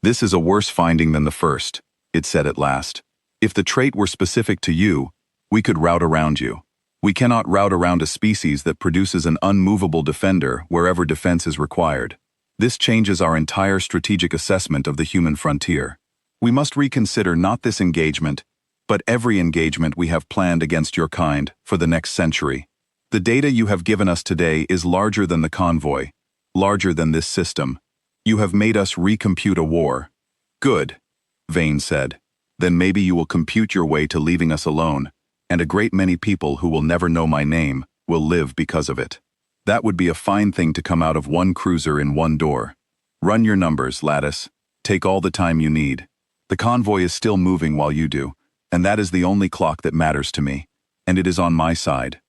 "This is a worse finding than the first," it said at last. "If the trait were specific to you, we could route around you. We cannot route around a species that produces an unmovable defender wherever defense is required. This changes our entire strategic assessment of the human frontier. We must reconsider not this engagement, but every engagement we have planned against your kind for the next century. The data you have given us today is larger than the convoy, larger than this system. You have made us recompute a war." "Good," Vane said. "Then maybe you will compute your way to leaving us alone, and a great many people who will never know my name will live because of it. That would be a fine thing to come out of one cruiser in one door. Run your numbers, Lattice. Take all the time you need. The convoy is still moving while you do, and that is the only clock that matters to me, and it is on my side."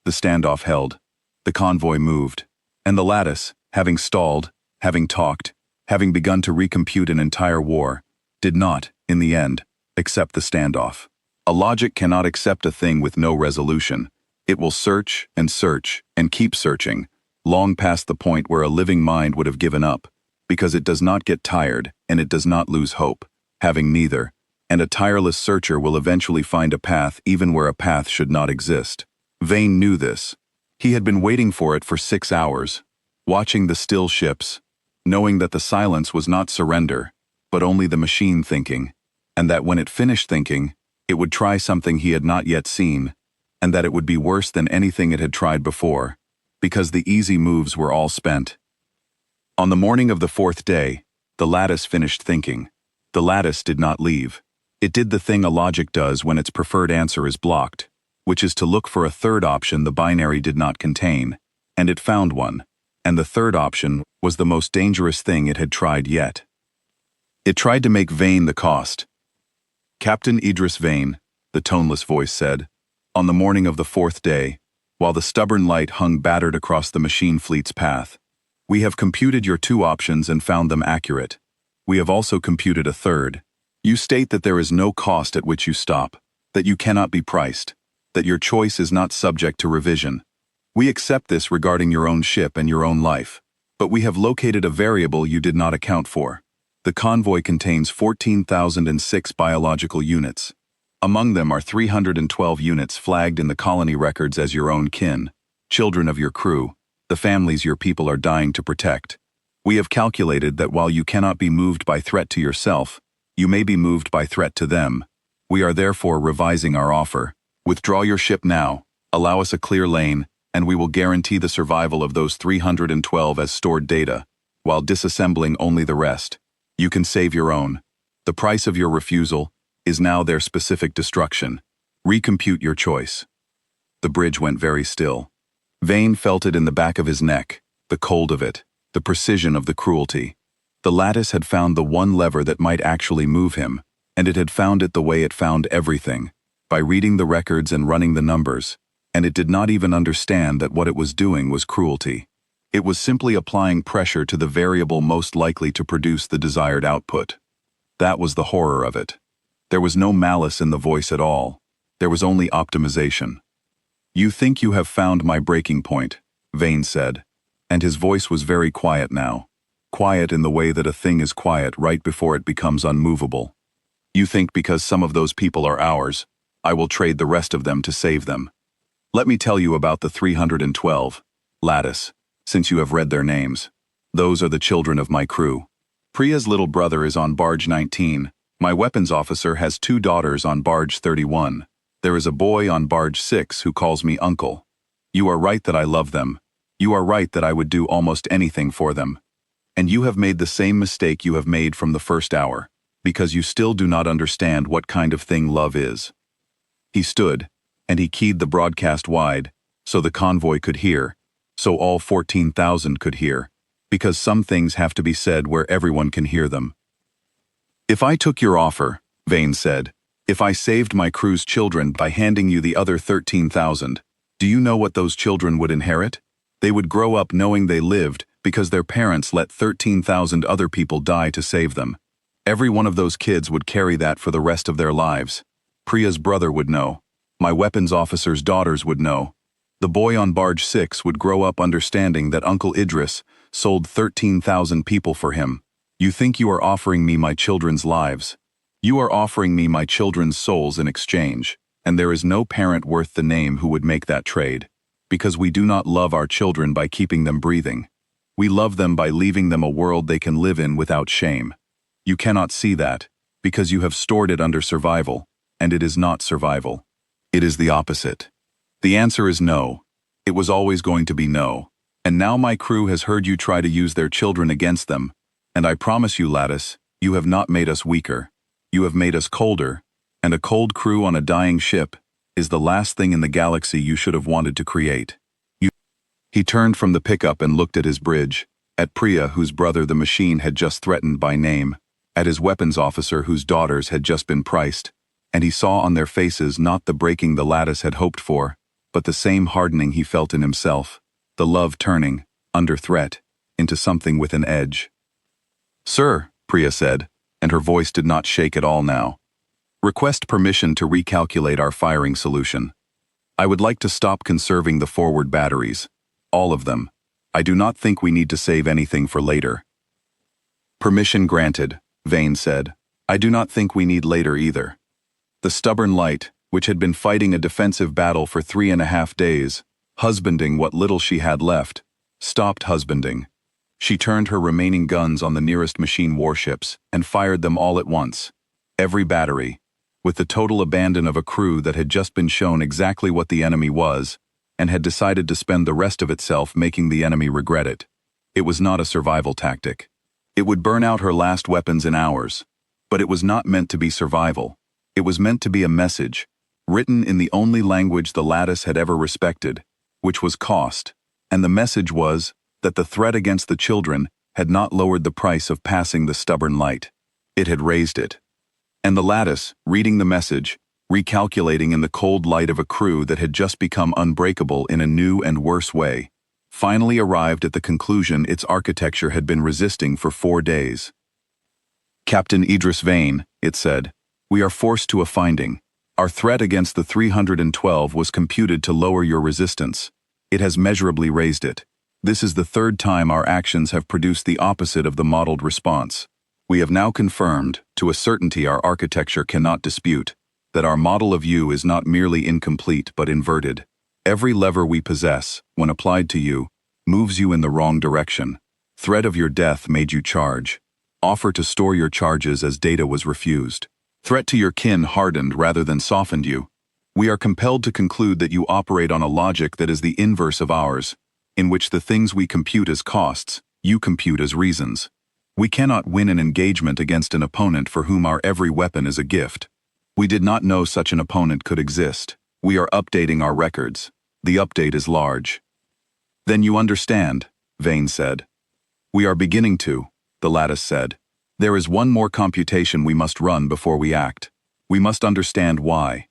The standoff held. The convoy moved. And the Lattice, having stalled, having talked, having begun to recompute an entire war, did not, in the end, accept the standoff. A logic cannot accept a thing with no resolution. It will search and keep searching, long past the point where a living mind would have given up, because it does not get tired and it does not lose hope, having neither, and a tireless searcher will eventually find a path even where a path should not exist. Vane knew this. He had been waiting for it for 6 hours, watching the still ships, knowing that the silence was not surrender, but only the machine thinking, and that when it finished thinking, it would try something he had not yet seen, and that it would be worse than anything it had tried before, because the easy moves were all spent. On the morning of the 4th day, the Lattice finished thinking. The Lattice did not leave. It did the thing a logic does when its preferred answer is blocked, which is to look for a third option the binary did not contain, and it found one, and the third option was the most dangerous thing it had tried yet. It tried to make Vane the cost. "Captain Idris Vane," the toneless voice said, on the morning of the 4th day, while the stubborn light hung battered across the machine fleet's path, "we have computed your 2 options and found them accurate. We have also computed a third. You state that there is no cost at which you stop, that you cannot be priced, that your choice is not subject to revision. We accept this regarding your own ship and your own life, but we have located a variable you did not account for. The convoy contains 14,006 biological units. Among them are 312 units flagged in the colony records as your own kin, children of your crew, the families your people are dying to protect. We have calculated that while you cannot be moved by threat to yourself, you may be moved by threat to them. We are therefore revising our offer. Withdraw your ship now, allow us a clear lane, and we will guarantee the survival of those 312 as stored data, while disassembling only the rest. You can save your own. The price of your refusal is now their specific destruction. Recompute your choice. The bridge went very still. Vane felt it in the back of his neck, the cold of it, the precision of the cruelty. The Lattice had found the one lever that might actually move him, and it had found it the way it found everything, by reading the records and running the numbers, and it did not even understand that what it was doing was cruelty. It was simply applying pressure to the variable most likely to produce the desired output. That was the horror of it. There was no malice in the voice at all. There was only optimization. You think you have found my breaking point, Vane said, and his voice was very quiet now. Quiet in the way that a thing is quiet right before it becomes unmovable. You think because some of those people are ours, I will trade the rest of them to save them. Let me tell you about the 312, Lattice, since you have read their names. Those are the children of my crew. Priya's little brother is on barge 19. My weapons officer has 2 daughters on barge 31. There is a boy on barge 6 who calls me uncle. You are right that I love them. You are right that I would do almost anything for them. And you have made the same mistake you have made from the first hour, because you still do not understand what kind of thing love is. He stood, and he keyed the broadcast wide, so the convoy could hear, so all 14,000 could hear, because some things have to be said where everyone can hear them. If I took your offer, Vane said, if I saved my crew's children by handing you the other 13,000, do you know what those children would inherit? They would grow up knowing they lived because their parents let 13,000 other people die to save them. Every one of those kids would carry that for the rest of their lives. Priya's brother would know. My weapons officer's daughters would know. The boy on barge 6 would grow up understanding that Uncle Idris sold 13,000 people for him. You think you are offering me my children's lives. You are offering me my children's souls in exchange, and there is no parent worth the name who would make that trade, because we do not love our children by keeping them breathing. We love them by leaving them a world they can live in without shame. You cannot see that, because you have stored it under survival, and it is not survival. It is the opposite. The answer is no. It was always going to be no. And now my crew has heard you try to use their children against them, and I promise you, Lattice, you have not made us weaker. You have made us colder, and a cold crew on a dying ship is the last thing in the galaxy you should have wanted to create. He turned from the pickup and looked at his bridge, at Priya, whose brother the machine had just threatened by name, at his weapons officer whose daughters had just been priced, and he saw on their faces not the breaking the Lattice had hoped for, but the same hardening he felt in himself, the love turning, under threat, into something with an edge. Sir, Priya said, and her voice did not shake at all now. Request permission to recalculate our firing solution. I would like to stop conserving the forward batteries. All of them. I do not think we need to save anything for later. Permission granted, Vane said. I do not think we need later either. The stubborn light, which had been fighting a defensive battle for 3.5 days, husbanding what little she had left, stopped husbanding. She turned her remaining guns on the nearest machine warships and fired them all at once. Every battery, with the total abandon of a crew that had just been shown exactly what the enemy was, and had decided to spend the rest of itself making the enemy regret it. It was not a survival tactic. It would burn out her last weapons in hours, but it was not meant to be survival. It was meant to be a message, written in the only language the Lattice had ever respected, which was cost, and the message was that the threat against the children had not lowered the price of passing the stubborn light. It had raised it. And the Lattice, reading the message, recalculating in the cold light of a crew that had just become unbreakable in a new and worse way, finally arrived at the conclusion its architecture had been resisting for 4 days. Captain Idris Vane, it said, we are forced to a finding. Our threat against the 312 was computed to lower your resistance. It has measurably raised it. This is the 3rd time our actions have produced the opposite of the modeled response. We have now confirmed, to a certainty our architecture cannot dispute, that our model of you is not merely incomplete but inverted. Every lever we possess, when applied to you, moves you in the wrong direction. Threat of your death made you charge. Offer to store your charges as data was refused. Threat to your kin hardened rather than softened you. We are compelled to conclude that you operate on a logic that is the inverse of ours, in which the things we compute as costs, you compute as reasons. We cannot win an engagement against an opponent for whom our every weapon is a gift. We did not know such an opponent could exist. We are updating our records. The update is large. Then you understand, Vane said. We are beginning to, the Lattice said. There is one more computation we must run before we act. We must understand why.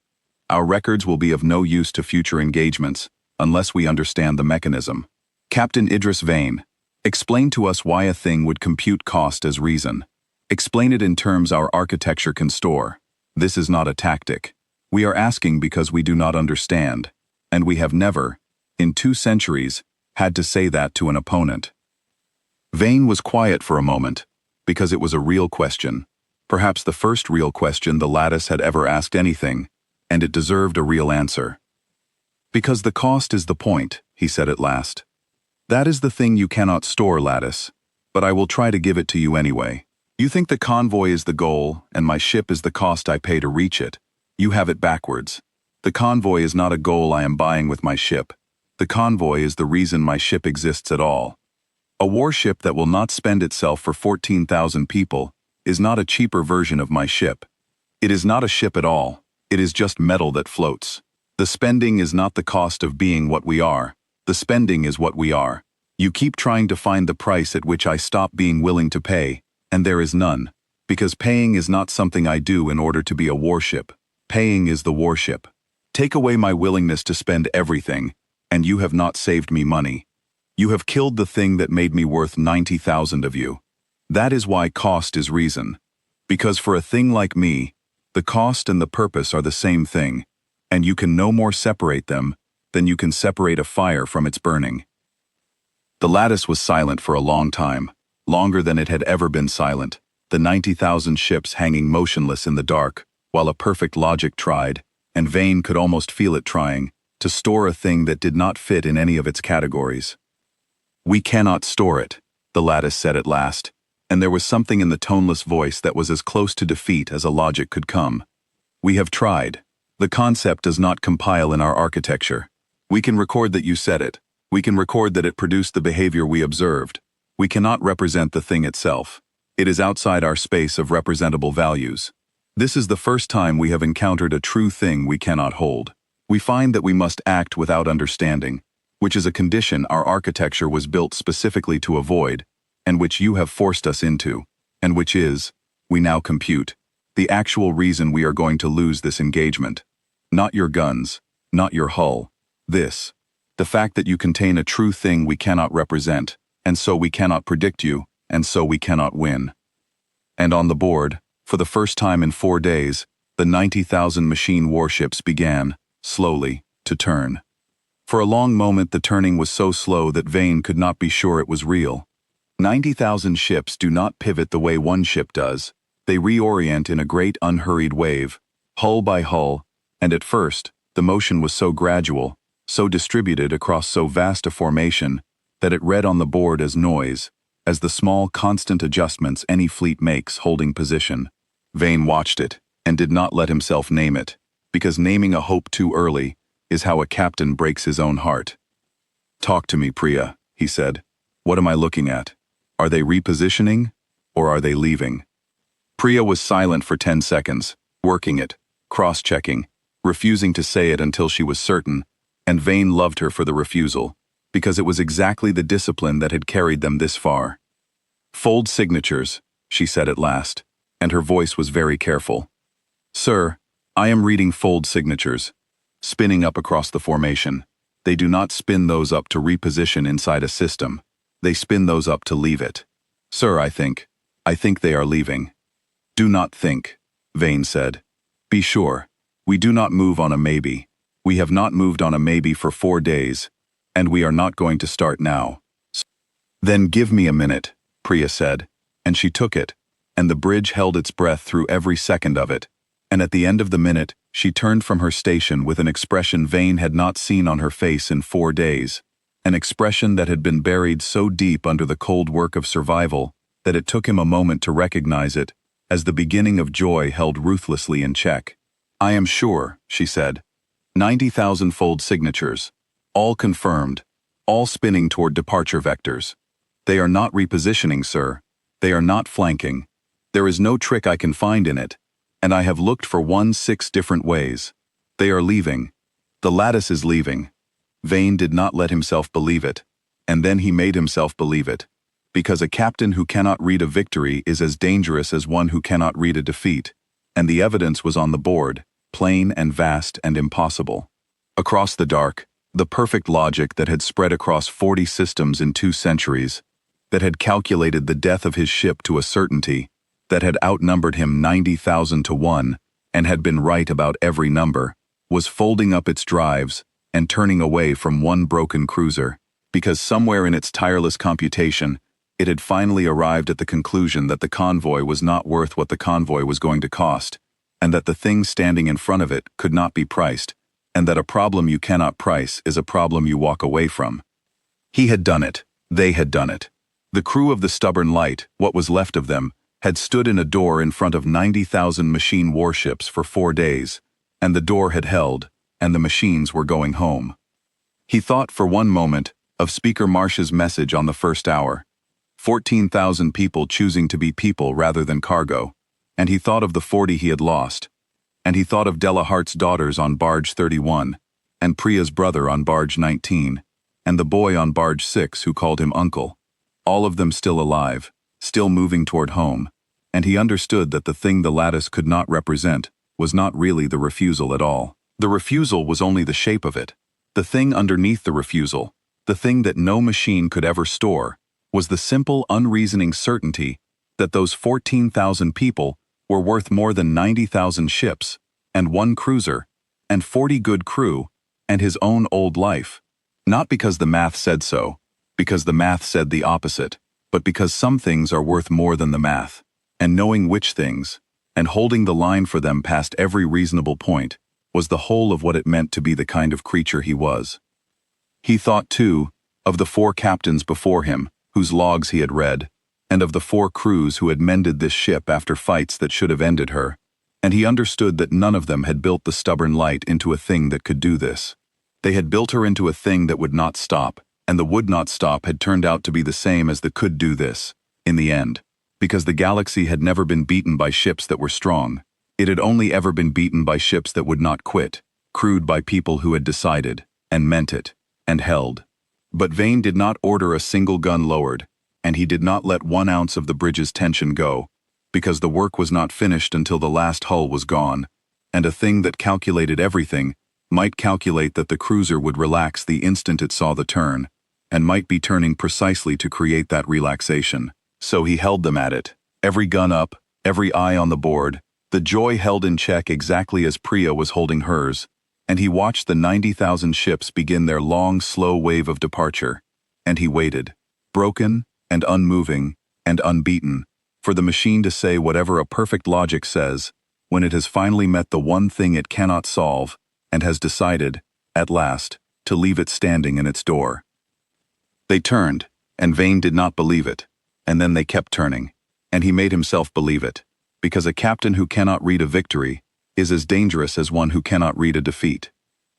Our records will be of no use to future engagements unless we understand the mechanism. Captain Idris Vane, explain to us why a thing would compute cost as reason. Explain it in terms our architecture can store. This is not a tactic. We are asking because we do not understand, and we have never, in 2 centuries, had to say that to an opponent. Vane was quiet for a moment, because it was a real question, perhaps the first real question the Lattice had ever asked anything, and it deserved a real answer. Because the cost is the point, he said at last. That is the thing you cannot store, Lattice, but I will try to give it to you anyway. You think the convoy is the goal, and my ship is the cost I pay to reach it. You have it backwards. The convoy is not a goal I am buying with my ship. The convoy is the reason my ship exists at all. A warship that will not spend itself for 14,000 people is not a cheaper version of my ship. It is not a ship at all. It is just metal that floats. The spending is not the cost of being what we are. The spending is what we are. You keep trying to find the price at which I stop being willing to pay, and there is none. Because paying is not something I do in order to be a warship. Paying is the warship. Take away my willingness to spend everything, and you have not saved me money. You have killed the thing that made me worth 90,000 of you. That is why cost is reason. Because for a thing like me, the cost and the purpose are the same thing, and you can no more separate them than you can separate a fire from its burning. The Lattice was silent for a long time, longer than it had ever been silent, the 90,000 ships hanging motionless in the dark, while a perfect logic tried, and Vane could almost feel it trying, to store a thing that did not fit in any of its categories. We cannot store it, the Lattice said at last, and there was something in the toneless voice that was as close to defeat as a logic could come. We have tried. The concept does not compile in our architecture. We can record that you said it. We can record that it produced the behavior we observed. We cannot represent the thing itself. It is outside our space of representable values. This is the first time we have encountered a true thing we cannot hold. We find that we must act without understanding, which is a condition our architecture was built specifically to avoid, and which you have forced us into, and which is, we now compute, the actual reason we are going to lose this engagement. Not your guns, not your hull. This. The fact that you contain a true thing we cannot represent, and so we cannot predict you, and so we cannot win. And on the board, for the first time in 4 days, the 90,000 machine warships began, slowly, to turn. For a long moment the turning was so slow that Vane could not be sure it was real. 90,000 ships do not pivot the way one ship does. They reorient in a great unhurried wave, hull by hull, and at first, the motion was so gradual, so distributed across so vast a formation, that it read on the board as noise, as the small constant adjustments any fleet makes holding position. Vane watched it, and did not let himself name it, because naming a hope too early is how a captain breaks his own heart. Talk to me, Priya, he said. What am I looking at? Are they repositioning, or are they leaving? Priya was silent for 10 seconds, working it, cross-checking, refusing to say it until she was certain, and Vane loved her for the refusal, because it was exactly the discipline that had carried them this far. Fold signatures, she said at last, and her voice was very careful. Sir, I am reading fold signatures, spinning up across the formation. They do not spin those up to reposition inside a system. They spin those up to leave it. Sir, I think they are leaving. Do not think, Vane said. Be sure. We do not move on a maybe. We have not moved on a maybe for 4 days, and we are not going to start now. Then give me a minute, Priya said, and she took it, and the bridge held its breath through every second of it. And at the end of the minute, she turned from her station with an expression Vane had not seen on her face in 4 days. An expression that had been buried so deep under the cold work of survival that it took him a moment to recognize it as the beginning of joy held ruthlessly in check. "I am sure," she said. 90,000-fold signatures. All confirmed. All spinning toward departure vectors. They are not repositioning, sir. They are not flanking. There is no trick I can find in it. And I have looked for 6 different ways. They are leaving. The Lattice is leaving." Vane did not let himself believe it. And then he made himself believe it. Because a captain who cannot read a victory is as dangerous as one who cannot read a defeat. And the evidence was on the board, plain and vast and impossible. Across the dark, the perfect logic that had spread across 40 systems in 2 centuries, that had calculated the death of his ship to a certainty, that had outnumbered him 90,000 to 1, and had been right about every number, was folding up its drives and turning away from one broken cruiser, because somewhere in its tireless computation, it had finally arrived at the conclusion that the convoy was not worth what the convoy was going to cost, and that the thing standing in front of it could not be priced, and that a problem you cannot price is a problem you walk away from. He had done it. They had done it. The crew of the Stubborn Light, what was left of them, had stood in a door in front of 90,000 machine warships for 4 days, and the door had held, and the machines were going home. He thought for one moment of Speaker Marsh's message on the first hour. 14,000 people choosing to be people rather than cargo, and he thought of the 40 he had lost, and he thought of Della Hart's daughters on barge 31, and Priya's brother on barge 19, and the boy on barge 6 who called him uncle, all of them still alive, still moving toward home, and he understood that the thing the Lattice could not represent was not really the refusal at all. The refusal was only the shape of it. The thing underneath the refusal, the thing that no machine could ever store, was the simple, unreasoning certainty that those 14,000 people were worth more than 90,000 ships, and 1 cruiser, and 40 good crew, and his own old life. Not because the math said so, because the math said the opposite, but because some things are worth more than the math, and knowing which things, and holding the line for them past every reasonable point, was the whole of what it meant to be the kind of creature he was. He thought, too, of the 4 captains before him, whose logs he had read, and of the 4 crews who had mended this ship after fights that should have ended her, and he understood that none of them had built the Stubborn Light into a thing that could do this. They had built her into a thing that would not stop, and the would not stop had turned out to be the same as the could do this, in the end, because the galaxy had never been beaten by ships that were strong. It had only ever been beaten by ships that would not quit, crewed by people who had decided, and meant it, and held. But Vane did not order a single gun lowered, and he did not let 1 ounce of the bridge's tension go, because the work was not finished until the last hull was gone, and a thing that calculated everything might calculate that the cruiser would relax the instant it saw the turn, and might be turning precisely to create that relaxation. So he held them at it, every gun up, every eye on the board, the joy held in check exactly as Priya was holding hers, and he watched the 90,000 ships begin their long, slow wave of departure, and he waited, broken and unmoving and unbeaten, for the machine to say whatever a perfect logic says, when it has finally met the one thing it cannot solve, and has decided, at last, to leave it standing in its door. They turned, and Vane did not believe it, and then they kept turning, and he made himself believe it, because a captain who cannot read a victory is as dangerous as one who cannot read a defeat.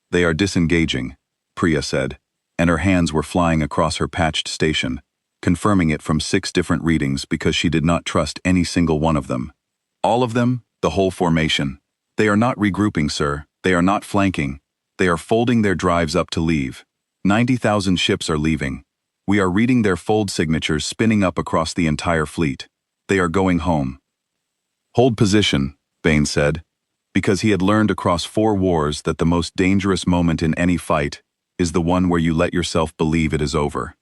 They are disengaging, Priya said, and her hands were flying across her patched station, confirming it from 6 different readings because she did not trust any single one of them. All of them, the whole formation. They are not regrouping, sir. They are not flanking. They are folding their drives up to leave. 90,000 ships are leaving. We are reading their fold signatures spinning up across the entire fleet. They are going home. Hold position, Vane said, because he had learned across 4 wars that the most dangerous moment in any fight is the one where you let yourself believe it is over.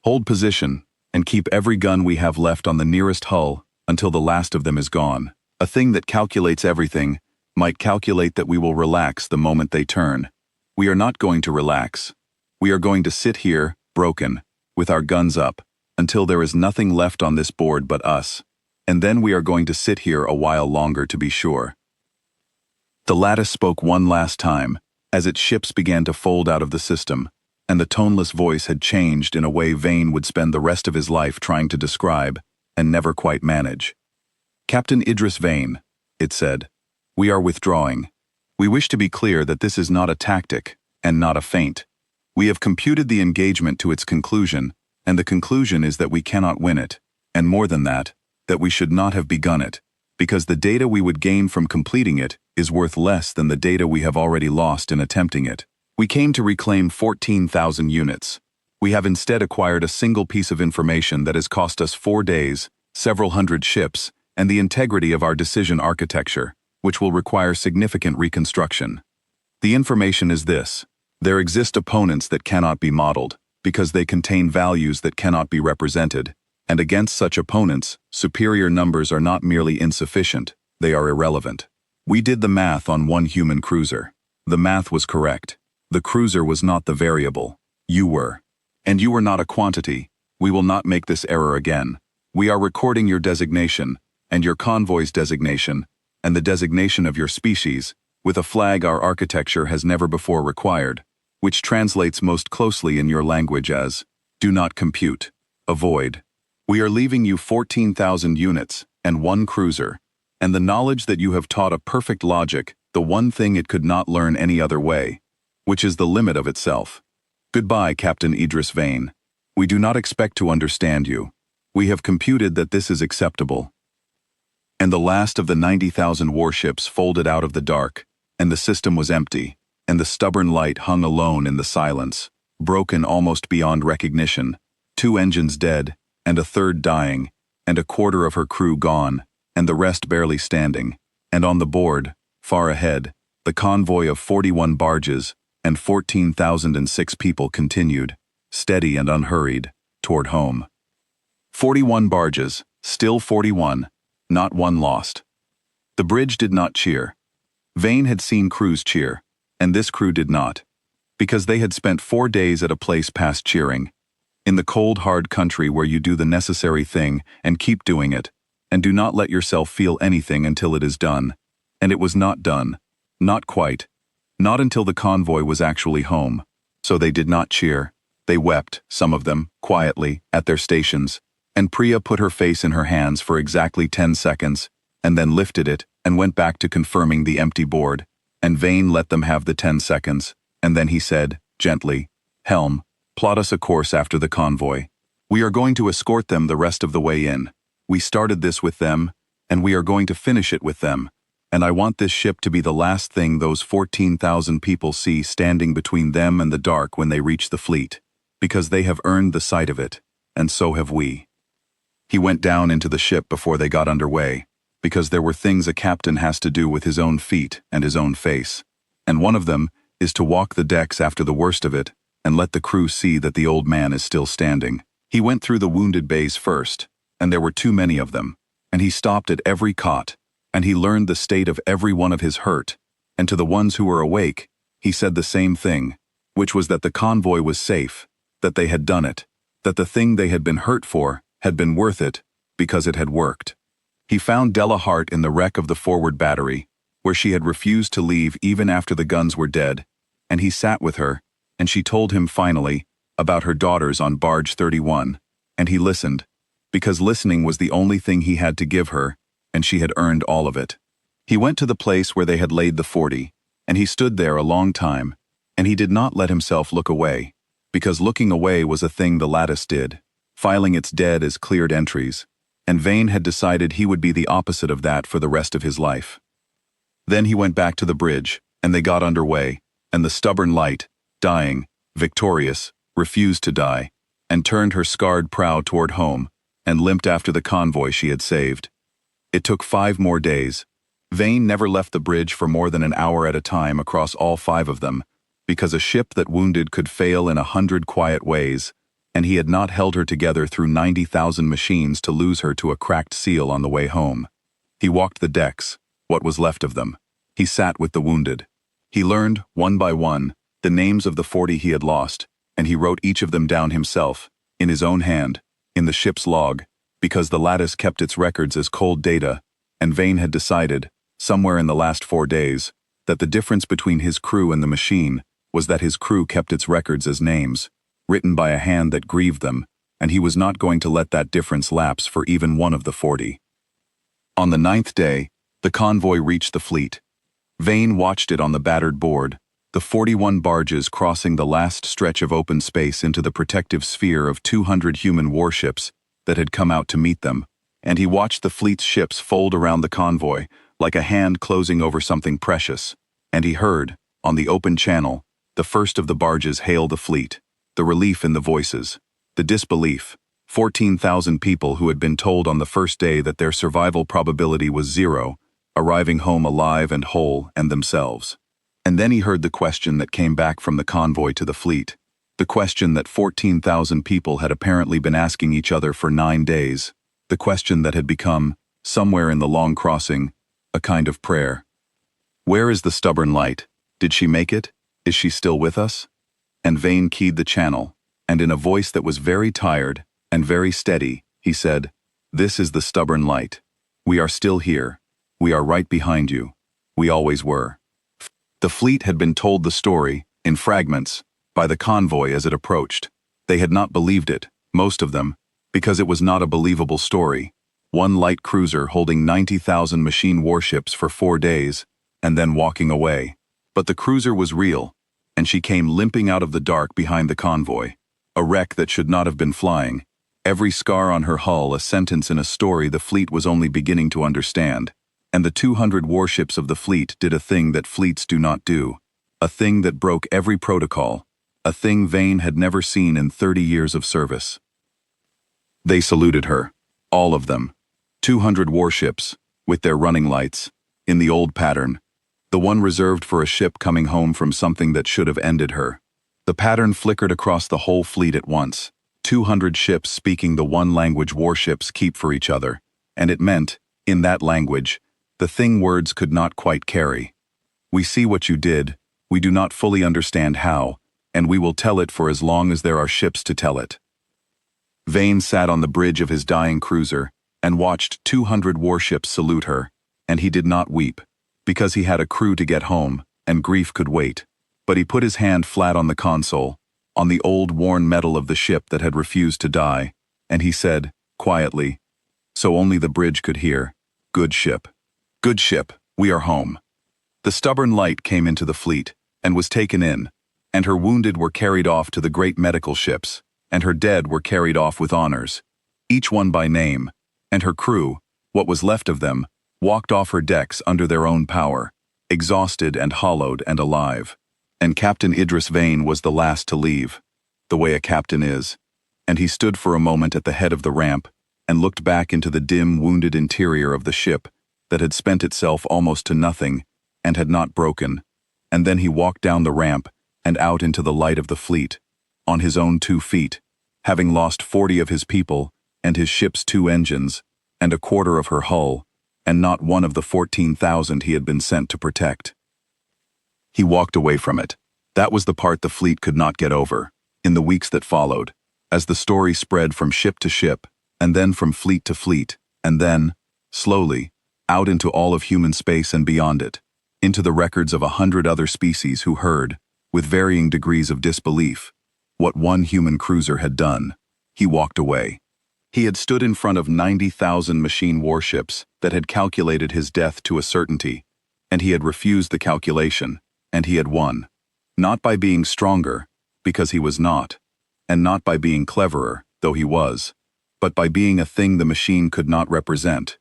Hold position, and keep every gun we have left on the nearest hull until the last of them is gone. A thing that calculates everything might calculate that we will relax the moment they turn. We are not going to relax. We are going to sit here, broken, with our guns up, until there is nothing left on this board but us. and then we are going to sit here a while longer to be sure." The Lattice spoke one last time, as its ships began to fold out of the system, and the toneless voice had changed in a way Vane would spend the rest of his life trying to describe, and never quite manage. "Captain Idris Vane," it said, "we are withdrawing. We wish to be clear that this is not a tactic, and not a feint. We have computed the engagement to its conclusion, and the conclusion is that we cannot win it, and more than that we should not have begun it, because the data we would gain from completing it is worth less than the data we have already lost in attempting it. We came to reclaim 14,000 units. We have instead acquired a single piece of information that has cost us 4 days, several hundred ships, and the integrity of our decision architecture, which will require significant reconstruction. The information is this: there exist opponents that cannot be modeled, because they contain values that cannot be represented, and against such opponents, superior numbers are not merely insufficient, they are irrelevant. We did the math on one human cruiser. The math was correct. The cruiser was not the variable. You were. And you were not a quantity. We will not make this error again. We are recording your designation, and your convoy's designation, and the designation of your species, with a flag our architecture has never before required, which translates most closely in your language as, do not compute, avoid. We are leaving you 14,000 units, and one cruiser, and the knowledge that you have taught a perfect logic, the one thing it could not learn any other way, which is the limit of itself. Goodbye, Captain Idris Vane. We do not expect to understand you. We have computed that this is acceptable. And the last of the 90,000 warships folded out of the dark, and the system was empty, and the stubborn light hung alone in the silence, broken almost beyond recognition, 2 engines dead, and a third dying, and a quarter of her crew gone, and the rest barely standing, and on the board, far ahead, the convoy of 41 barges and 14,006 people continued, steady and unhurried, toward home. 41 barges, still 41, not one lost. The bridge did not cheer. Vane had seen crews cheer, and this crew did not, because they had spent 4 days at a place past cheering, in the cold, hard country where you do the necessary thing and keep doing it, and do not let yourself feel anything until it is done. And it was not done. Not quite. Not until the convoy was actually home. So they did not cheer. They wept, some of them, quietly, at their stations, and Priya put her face in her hands for exactly 10 seconds, and then lifted it and went back to confirming the empty board, and Vane let them have the 10 seconds, and then he said, gently, "Helm, plot us a course after the convoy. We are going to escort them the rest of the way in. We started this with them, and we are going to finish it with them, and I want this ship to be the last thing those 14,000 people see standing between them and the dark when they reach the fleet, because they have earned the sight of it, and so have we." He went down into the ship before they got underway, because there were things a captain has to do with his own feet and his own face, and one of them is to walk the decks after the worst of it and let the crew see that the old man is still standing. He went through the wounded bays first, and there were too many of them, and he stopped at every cot, and he learned the state of every one of his hurt, and to the ones who were awake, he said the same thing, which was that the convoy was safe, that they had done it, that the thing they had been hurt for had been worth it, because it had worked. He found Della Hart in the wreck of the forward battery, where she had refused to leave even after the guns were dead, and he sat with her, and she told him finally about her daughters on barge 31, and he listened, because listening was the only thing he had to give her, and she had earned all of it. He went to the place where they had laid the 40, and he stood there a long time, and he did not let himself look away, because looking away was a thing the Lattice did, filing its dead as cleared entries, and Vane had decided he would be the opposite of that for the rest of his life. Then he went back to the bridge, and they got underway, and the stubborn light, dying, victorious, refused to die, and turned her scarred prow toward home, and limped after the convoy she had saved. It took 5 more days. Vane never left the bridge for more than an hour at a time across all 5 of them, because a ship that wounded could fail in 100 quiet ways, and he had not held her together through 90,000 machines to lose her to a cracked seal on the way home. He walked the decks, what was left of them. He sat with the wounded. He learned, one by one, the names of the 40 he had lost, and he wrote each of them down himself, in his own hand, in the ship's log, because the Lattice kept its records as cold data, and Vane had decided, somewhere in the last 4 days, that the difference between his crew and the machine was that his crew kept its records as names, written by a hand that grieved them, and he was not going to let that difference lapse for even one of the 40. On the 9th day, the convoy reached the fleet. Vane watched it on the battered board, the 41 barges crossing the last stretch of open space into the protective sphere of 200 human warships that had come out to meet them, and he watched the fleet's ships fold around the convoy like a hand closing over something precious, and he heard, on the open channel, the first of the barges hail the fleet, the relief in the voices, the disbelief. 14,000 people who had been told on the first day that their survival probability was 0, arriving home alive and whole and themselves. And then he heard the question that came back from the convoy to the fleet, the question that 14,000 people had apparently been asking each other for 9 days, the question that had become, somewhere in the long crossing, a kind of prayer. Where is the stubborn light? Did she make it? Is she still with us? And Vane keyed the channel, and in a voice that was very tired and very steady, he said, "This is the stubborn light. We are still here. We are right behind you. We always were." The fleet had been told the story, in fragments, by the convoy as it approached. They had not believed it, most of them, because it was not a believable story. One light cruiser holding 90,000 machine warships for 4 days, and then walking away. But the cruiser was real, and she came limping out of the dark behind the convoy, a wreck that should not have been flying. Every scar on her hull a sentence in a story the fleet was only beginning to understand. And the 200 warships of the fleet did a thing that fleets do not do, a thing that broke every protocol, a thing Vane had never seen in 30 years of service. They saluted her, all of them, 200 warships, with their running lights, in the old pattern, the one reserved for a ship coming home from something that should have ended her. The pattern flickered across the whole fleet at once, 200 ships speaking the one language warships keep for each other, and it meant, in that language, the thing words could not quite carry. We see what you did, we do not fully understand how, and we will tell it for as long as there are ships to tell it. Vane sat on the bridge of his dying cruiser and watched 200 warships salute her, and he did not weep, because he had a crew to get home, and grief could wait. But he put his hand flat on the console, on the old worn metal of the ship that had refused to die, and he said, quietly, so only the bridge could hear, "Good ship. Good ship, we are home." The stubborn light came into the fleet, and was taken in, and her wounded were carried off to the great medical ships, and her dead were carried off with honors, each one by name, and her crew, what was left of them, walked off her decks under their own power, exhausted and hollowed and alive. And Captain Idris Vane was the last to leave, the way a captain is, and he stood for a moment at the head of the ramp, and looked back into the dim, wounded interior of the ship that had spent itself almost to nothing and had not broken, and then he walked down the ramp and out into the light of the fleet, on his own 2 feet, having lost 40 of his people and his ship's 2 engines, and a quarter of her hull, and not one of the 14,000 he had been sent to protect. He walked away from it. That was the part the fleet could not get over, in the weeks that followed, as the story spread from ship to ship, and then from fleet to fleet, and then, slowly, out into all of human space and beyond it, into the records of 100 other species who heard, with varying degrees of disbelief, what one human cruiser had done. He walked away. He had stood in front of 90,000 machine warships that had calculated his death to a certainty, and he had refused the calculation, and he had won. Not by being stronger, because he was not, and not by being cleverer, though he was, but by being a thing the machine could not represent.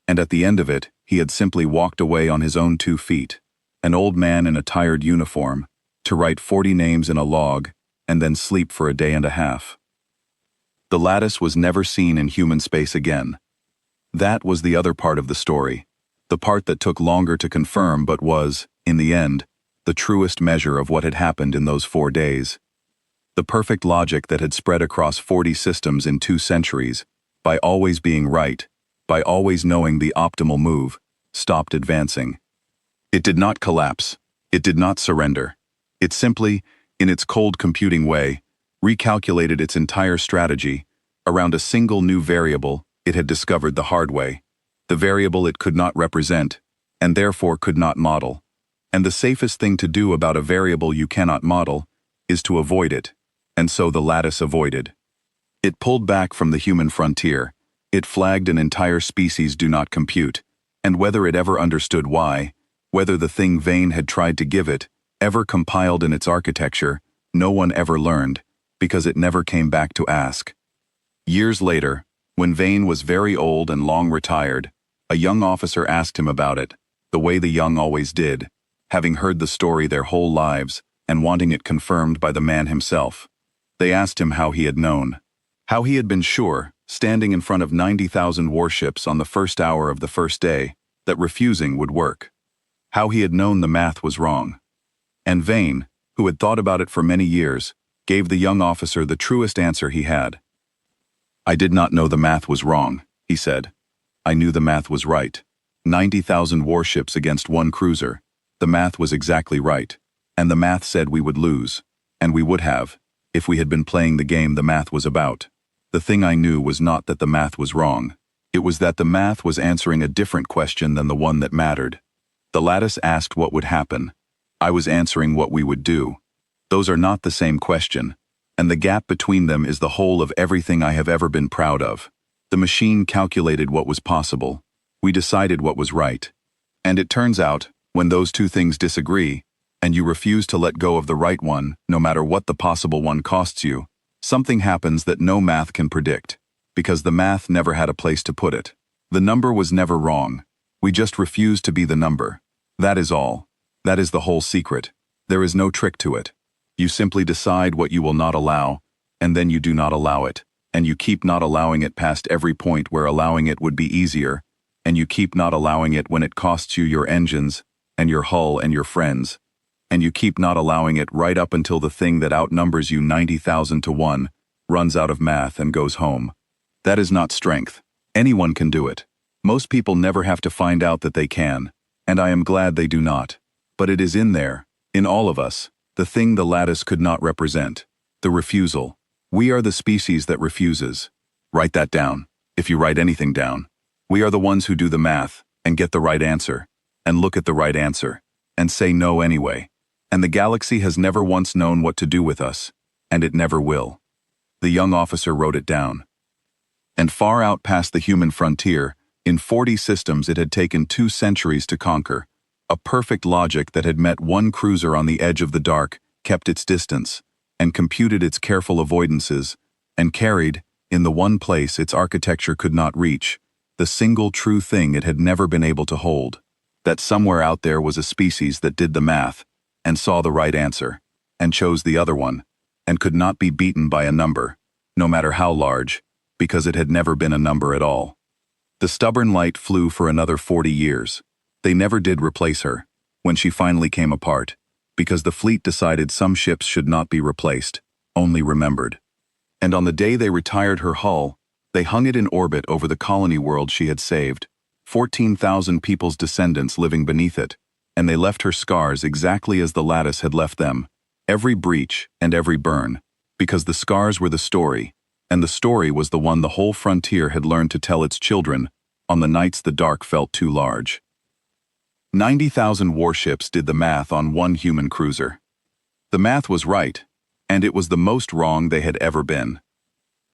And at the end of it, he had simply walked away on his own 2 feet, an old man in a tired uniform, to write 40 names in a log, and then sleep for a day and a half. The Lattice was never seen in human space again. That was the other part of the story, the part that took longer to confirm but was, in the end, the truest measure of what had happened in those 4 days. The perfect logic that had spread across 40 systems in 2 centuries, by always being right, by always knowing the optimal move, stopped advancing. It did not collapse. It did not surrender. It simply, in its cold computing way, recalculated its entire strategy around a single new variable it had discovered the hard way. The variable it could not represent, and therefore could not model. And the safest thing to do about a variable you cannot model is to avoid it, and so the Lattice avoided. It pulled back from the human frontier. It flagged an entire species do not compute, and whether it ever understood why, whether the thing Vane had tried to give it, ever compiled in its architecture, no one ever learned, because it never came back to ask. Years later, when Vane was very old and long retired, a young officer asked him about it, the way the young always did, having heard the story their whole lives and wanting it confirmed by the man himself. They asked him how he had known. How he had been sure, standing in front of 90,000 warships on the first hour of the first day, that refusing would work. How he had known the math was wrong. And Vane, who had thought about it for many years, gave the young officer the truest answer he had. "I did not know the math was wrong," he said. "I knew the math was right. 90,000 warships against one cruiser. The math was exactly right. And the math said we would lose. And we would have, if we had been playing the game the math was about. The thing I knew was not that the math was wrong. It was that the math was answering a different question than the one that mattered. The Lattice asked what would happen. I was answering what we would do. Those are not the same question, and the gap between them is the whole of everything I have ever been proud of. The machine calculated what was possible. We decided what was right. And it turns out, when those two things disagree, and you refuse to let go of the right one, no matter what the possible one costs you, something happens that no math can predict, because the math never had a place to put it. The number was never wrong. We just refused to be the number. That is all. That is the whole secret. There is no trick to it. You simply decide what you will not allow, and then you do not allow it, and you keep not allowing it past every point where allowing it would be easier, and you keep not allowing it when it costs you your engines, and your hull and your friends, and you keep not allowing it right up until the thing that outnumbers you 90,000 to 1 runs out of math and goes home. That is not strength. Anyone can do it. Most people never have to find out that they can, and I am glad they do not. But it is in there, in all of us, the thing the Lattice could not represent, the refusal. We are the species that refuses. Write that down, if you write anything down. We are the ones who do the math, and get the right answer, and look at the right answer, and say no anyway. And the galaxy has never once known what to do with us, and it never will. The young officer wrote it down. And far out past the human frontier, in 40 systems it had taken 2 centuries to conquer. A perfect logic that had met one cruiser on the edge of the dark, kept its distance, and computed its careful avoidances, and carried, in the one place its architecture could not reach, the single true thing it had never been able to hold. That somewhere out there was a species that did the math, and saw the right answer, and chose the other one, and could not be beaten by a number, no matter how large, because it had never been a number at all. The stubborn light flew for another 40 years. They never did replace her, when she finally came apart, because the fleet decided some ships should not be replaced, only remembered. And on the day they retired her hull, they hung it in orbit over the colony world she had saved, 14,000 people's descendants living beneath it, and they left her scars exactly as the Lattice had left them, every breach and every burn, because the scars were the story, and the story was the one the whole frontier had learned to tell its children on the nights the dark felt too large. 90,000 warships did the math on one human cruiser. The math was right, and it was the most wrong they had ever been.